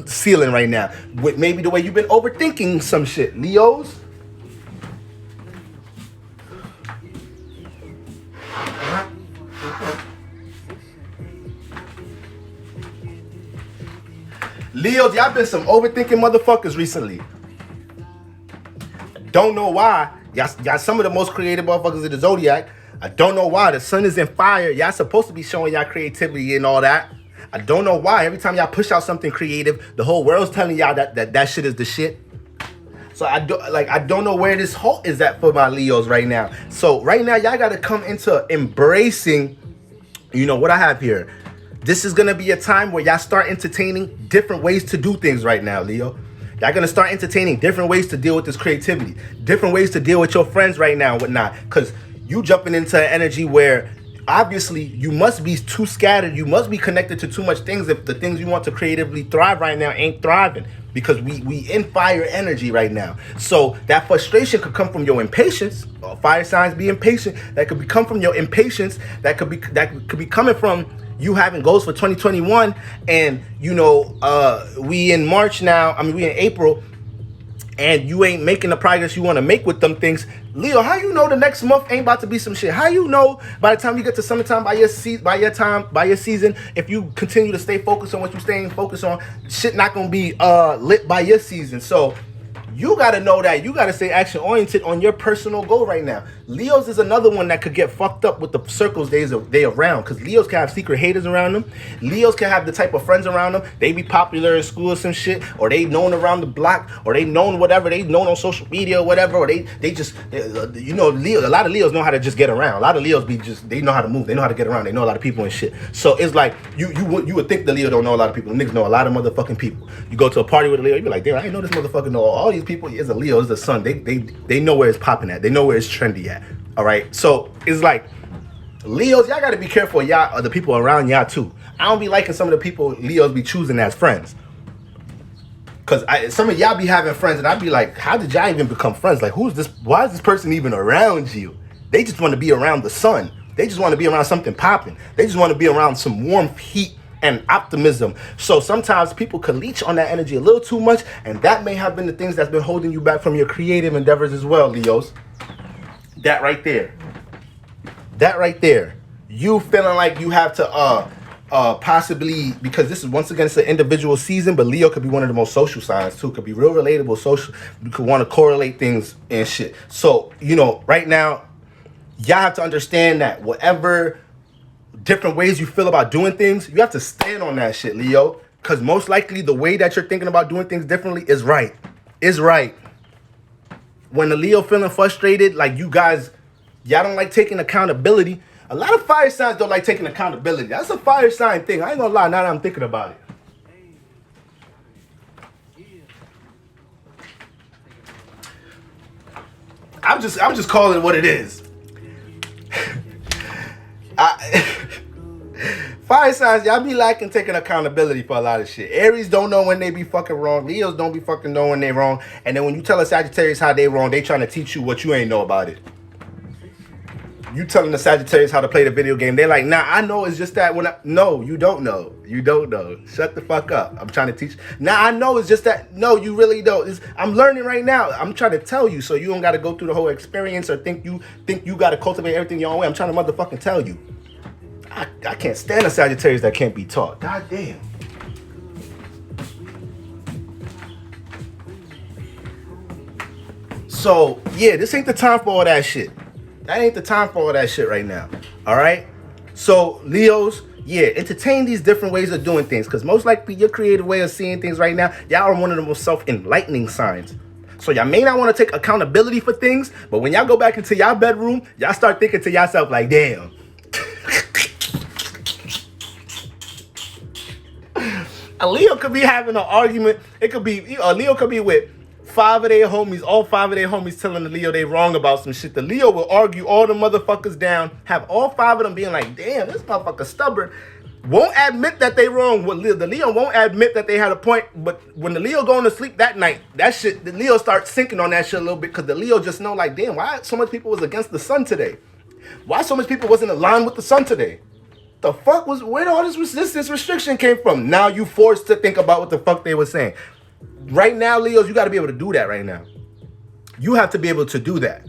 ceiling right now, with maybe the way you've been overthinking some shit, Leos. Leos, y'all been some overthinking motherfuckers recently. Don't know why. Y'all some of the most creative motherfuckers in the zodiac. I don't know why. The sun is in fire. Y'all supposed to be showing y'all creativity and all that. I don't know why. Every time y'all push out something creative, the whole world's telling y'all that shit is the shit. So I don't know where this halt is at for my Leos right now. So right now, y'all gotta come into embracing, what I have here. This is gonna be a time where y'all start entertaining different ways to do things right now, Leo. Y'all gonna start entertaining different ways to deal with this creativity, different ways to deal with your friends right now and whatnot. Because you jumping into an energy where obviously you must be too scattered. You must be connected to too much things if the things you want to creatively thrive right now ain't thriving. Because we in fire energy right now. So that frustration could come from your impatience. Fire signs be impatient. That could come from your impatience. That could be coming from you having goals for 2021, and we in March now. I mean, we in April, and you ain't making the progress you want to make with them things. Leo, how you know the next month ain't about to be some shit? How you know by the time you get to summertime, by your season, if you continue to stay focused on what you're staying focused on, shit not gonna be lit by your season. So you gotta know that. You gotta stay action oriented on your personal goal right now. Leos is another one that could get fucked up with the circles they around, because Leos can have secret haters around them. Leos can have the type of friends around them. They be popular in school or some shit, or they known around the block, or they known whatever, they known on social media or whatever, or they just Leo. A lot of Leos know how to just get around. A lot of Leos they know how to move. They know how to get around. They know a lot of people and shit. So it's like you would think the Leo don't know a lot of people. Niggas know a lot of motherfucking people. You go to a party with a Leo, you be like, damn, I didn't know this motherfucker know all these people. Is a Leo, is the sun. They know where it's popping at. They know where it's trendy at. All right. So it's like Leos, y'all gotta be careful, y'all, the people around y'all too. I don't be liking some of the people Leos be choosing as friends. Cause some of y'all be having friends and I be like, how did y'all even become friends? Like, who's this? Why is this person even around you? They just want to be around the sun. They just want to be around something popping. They just want to be around some warm heat and optimism. So sometimes people can leech on that energy a little too much, and that may have been the things that's been holding you back from your creative endeavors as well, Leos. That right there. You feeling like you have to possibly, because this is once again it's an individual season, but Leo could be one of the most social signs too. Could be real relatable, social. You could want to correlate things and shit. So right now, y'all have to understand that whatever different ways you feel about doing things, you have to stand on that shit, Leo. Because most likely the way that you're thinking about doing things differently is right. Is right. When the Leo feeling frustrated, like y'all don't like taking accountability. A lot of fire signs don't like taking accountability. That's a fire sign thing. I ain't gonna lie, now that I'm thinking about it. I'm just calling it what it is. Fire signs, y'all be lacking taking accountability for a lot of shit. Aries don't know when they be fucking wrong. Leos don't be fucking know when they wrong. And then when you tell a Sagittarius how they wrong, they trying to teach you what you ain't know about it. You telling the Sagittarius how to play the video game, they're like, nah, I know it's just that no, you don't know. You don't know. Shut the fuck up. I'm trying to teach. Nah, I know it's just that. No, you really don't. I'm learning right now. I'm trying to tell you so you don't got to go through the whole experience or think you got to cultivate everything your own way. I'm trying to motherfucking tell you. I can't stand a Sagittarius that can't be taught. God damn. So, yeah, this ain't the time for all that shit. That ain't the time for all that shit right now. All right? So Leos, yeah, entertain these different ways of doing things, because most likely your creative way of seeing things right now, y'all are one of the most self-enlightening signs. So y'all may not want to take accountability for things, but when y'all go back into y'all bedroom, y'all start thinking to yourself like, damn. A Leo could be having an argument. It could be, a Leo could be with 5 of their homies, all 5 of their homies telling the Leo they wrong about some shit. The Leo will argue all the motherfuckers down, have all 5 of them being like, damn, this motherfucker stubborn. Won't admit that they wrong. The Leo won't admit that they had a point, but when the Leo going to sleep that night, that shit, the Leo starts sinking on that shit a little bit, because the Leo just know like, damn, why so much people was against the sun today? Why so much people wasn't aligned with the sun today? The fuck was, where all this resistance restriction came from? Now you forced to think about what the fuck they were saying. Right now, Leos, you got to be able to do that right now. You have to be able to do that.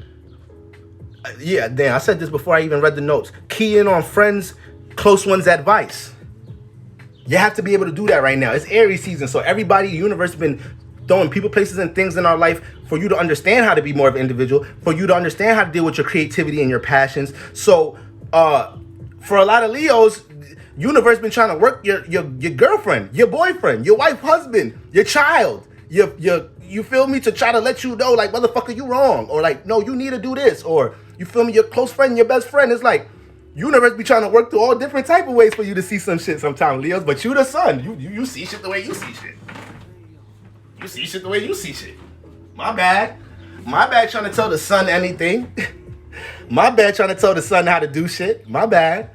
Yeah, damn, I said this before I even read the notes. Key in on friends, close ones' advice. You have to be able to do that right now. It's Aries season, so everybody, the universe has been throwing people, places, and things in our life for you to understand how to be more of an individual, for you to understand how to deal with your creativity and your passions. So, for a lot of Leos, universe been trying to work your girlfriend, your boyfriend, your wife, husband, your child, you feel me, to try to let you know like, motherfucker, you wrong, or like, no, you need to do this, or you feel me, your close friend, your best friend. It's like universe be trying to work through all different type of ways for you to see some shit sometimes, Leos. But you the sun, you see shit the way you see shit. You see shit the way you see shit. My bad trying to tell the sun anything. My bad trying to tell the sun how to do shit. My bad.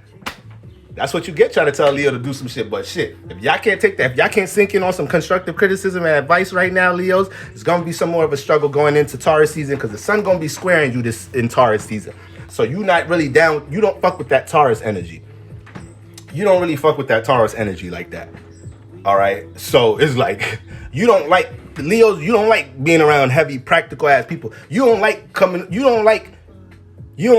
That's what you get trying to tell Leo to do some shit. But shit, if y'all can't take that, if y'all can't sink in on some constructive criticism and advice right now, Leos, it's going to be some more of a struggle going into Taurus season, because the sun going to be squaring you this in Taurus season. So you not really down, you don't fuck with that Taurus energy. You don't really fuck with that Taurus energy like that. All right? So it's like, you don't like, Leos, you don't like being around heavy, practical ass people. You don't like you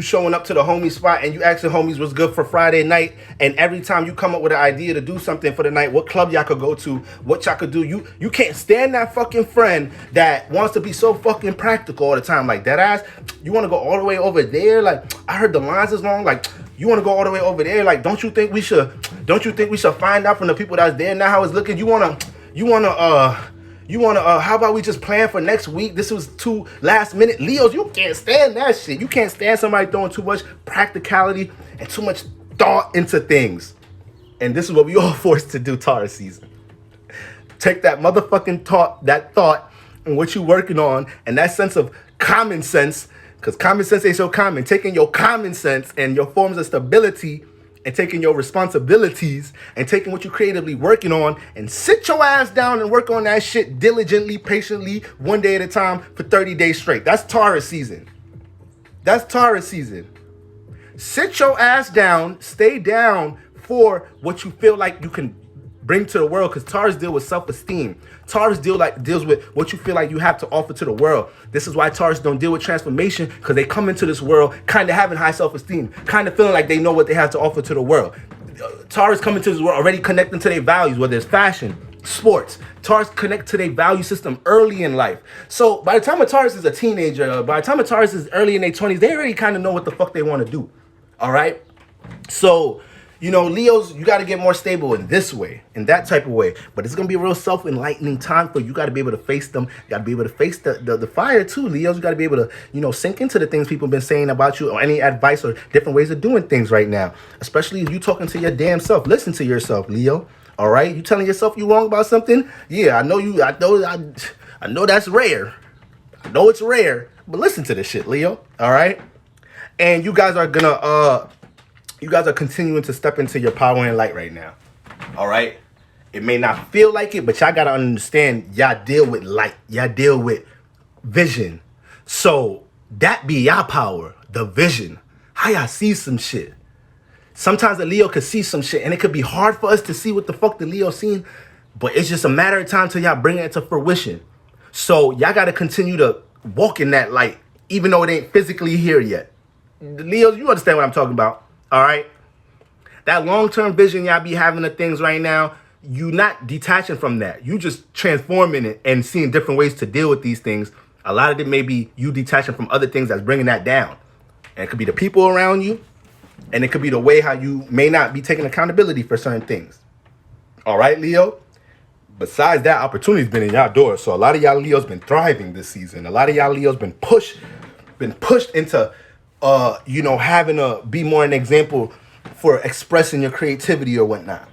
showing up to the homie spot and you asking homies what's good for Friday night, and every time you come up with an idea to do something for the night, what club y'all could go to, what y'all could do, you can't stand that fucking friend that wants to be so fucking practical all the time. Like, that ass, you want to go all the way over there? Like, I heard the lines is long. Like, you want to go all the way over there? Like, don't you think we should find out from the people that's there now how it's looking? You wanna how about we just plan for next week? This was too last minute. Leos, you can't stand that shit. You can't stand somebody throwing too much practicality and too much thought into things. And this is what we all forced to do Taurus season. Take that motherfucking thought and what you working on, and that sense of common sense, because common sense ain't so common. Taking your common sense and your forms of stability and taking your responsibilities and taking what you're creatively working on, and sit your ass down and work on that shit diligently, patiently, one day at a time for 30 days straight. That's Taurus season. That's Taurus season. Sit your ass down, stay down for what you feel like you can bring to the world, because Taurus deal with self-esteem. Taurus deals with what you feel like you have to offer to the world. This is why Taurus don't deal with transformation, because they come into this world kind of having high self-esteem, kind of feeling like they know what they have to offer to the world. Taurus come into this world already connecting to their values, whether it's fashion, sports. Taurus connect to their value system early in life. So by the time a Taurus is a teenager, by the time a Taurus is early in their 20s, they already kind of know what the fuck they want to do. All right? So, Leos, you got to get more stable in this way, in that type of way. But it's going to be a real self-enlightening time for you. You got to be able to face them. You got to be able to face the fire too, Leos. You got to be able to, sink into the things people have been saying about you, or any advice or different ways of doing things right now. Especially if you talking to your damn self. Listen to yourself, Leo. All right? You telling yourself you wrong about something? Yeah, I know that's rare. I know it's rare. But listen to this shit, Leo. All right? And you guys are gonna you guys are continuing to step into your power and light right now. All right? It may not feel like it, but y'all got to understand, y'all deal with light. Y'all deal with vision. So that be y'all power, the vision. How y'all see some shit. Sometimes the Leo could see some shit, and it could be hard for us to see what the fuck the Leo seen, but it's just a matter of time till y'all bring it to fruition. So y'all got to continue to walk in that light, even though it ain't physically here yet. The Leos, you understand what I'm talking about. All right, that long-term vision y'all be having of things right now, you not detaching from that. You just transforming it and seeing different ways to deal with these things. A lot of it may be you detaching from other things that's bringing that down. And it could be the people around you. And it could be the way how you may not be taking accountability for certain things. All right, Leo? Besides that, opportunity's been in y'all doors. So a lot of y'all Leos been thriving this season. A lot of y'all Leos been pushed into having to be more an example for expressing your creativity or whatnot.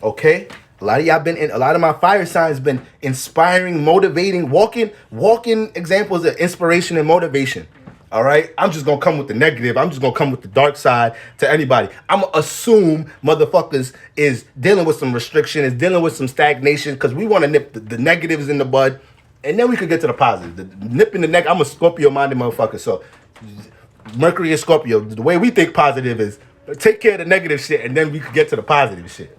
Okay? A lot of my fire signs been inspiring, motivating, walking examples of inspiration and motivation. All right? I'm just gonna come with the negative. I'm just gonna come with the dark side to anybody. I'm gonna assume motherfuckers is dealing with some restriction, is dealing with some stagnation, because we want to nip the negatives in the bud, and then we could get to the positive. The nip in the neck, I'm a Scorpio-minded motherfucker, so Mercury is Scorpio. The way we think positive is take care of the negative shit, and then we could get to the positive shit.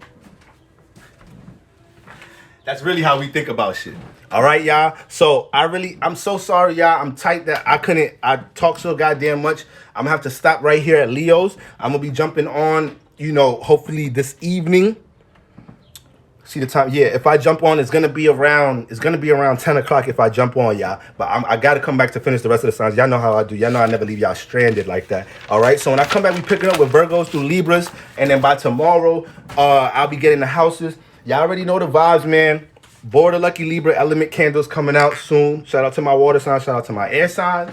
That's really how we think about shit. All right, y'all. So I'm so sorry, y'all. I'm tight that I talk so goddamn much. I'm gonna have to stop right here at Leo's. I'm gonna be jumping on, hopefully this evening. See the time? Yeah, if I jump on, it's gonna be around 10 o'clock if I jump on, y'all. But I gotta come back to finish the rest of the signs. Y'all know how I do. Y'all know I never leave y'all stranded like that. All right. So when I come back, we pick it up with Virgos through Libras, and then by tomorrow, I'll be getting the houses. Y'all already know the vibes, man. Border Lucky Libra element candles coming out soon. Shout out to my water signs. Shout out to my air signs.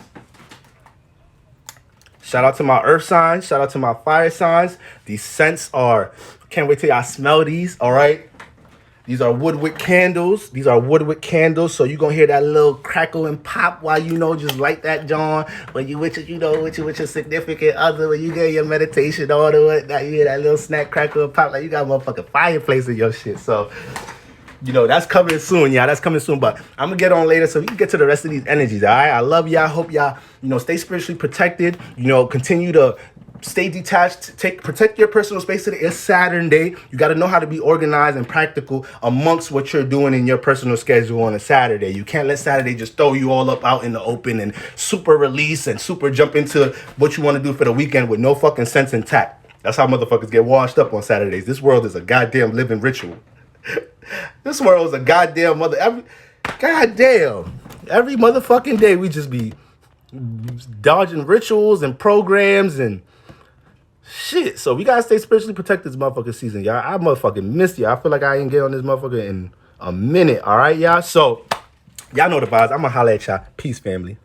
Shout out to my earth signs. Shout out to my fire signs. These scents can't wait till y'all smell these. All right. These are woodwick candles. So you're going to hear that little crackle and pop while, just light that John. When you with your significant other, when you get your meditation order, you hear that little snack crackle and pop. Like you got a motherfucking fireplace in your shit. So, that's coming soon, y'all. That's coming soon. But I'm going to get on later so we can get to the rest of these energies, all right? I love y'all. Hope y'all, stay spiritually protected. Continue to stay detached. Protect your personal space today. It's Saturn day. You got to know how to be organized and practical amongst what you're doing in your personal schedule on a Saturday. You can't let Saturday just throw you all up out in the open and super release and super jump into what you want to do for the weekend with no fucking sense intact. That's how motherfuckers get washed up on Saturdays. This world is a goddamn living ritual. This world is a goddamn every motherfucking day we just be dodging rituals and programs and shit. So we gotta stay spiritually protected this motherfucking season, y'all. I motherfucking missed you. I feel like I ain't get on this motherfucker in a minute. All right, y'all. So y'all know the vibes. I'm gonna holla at y'all. Peace, family.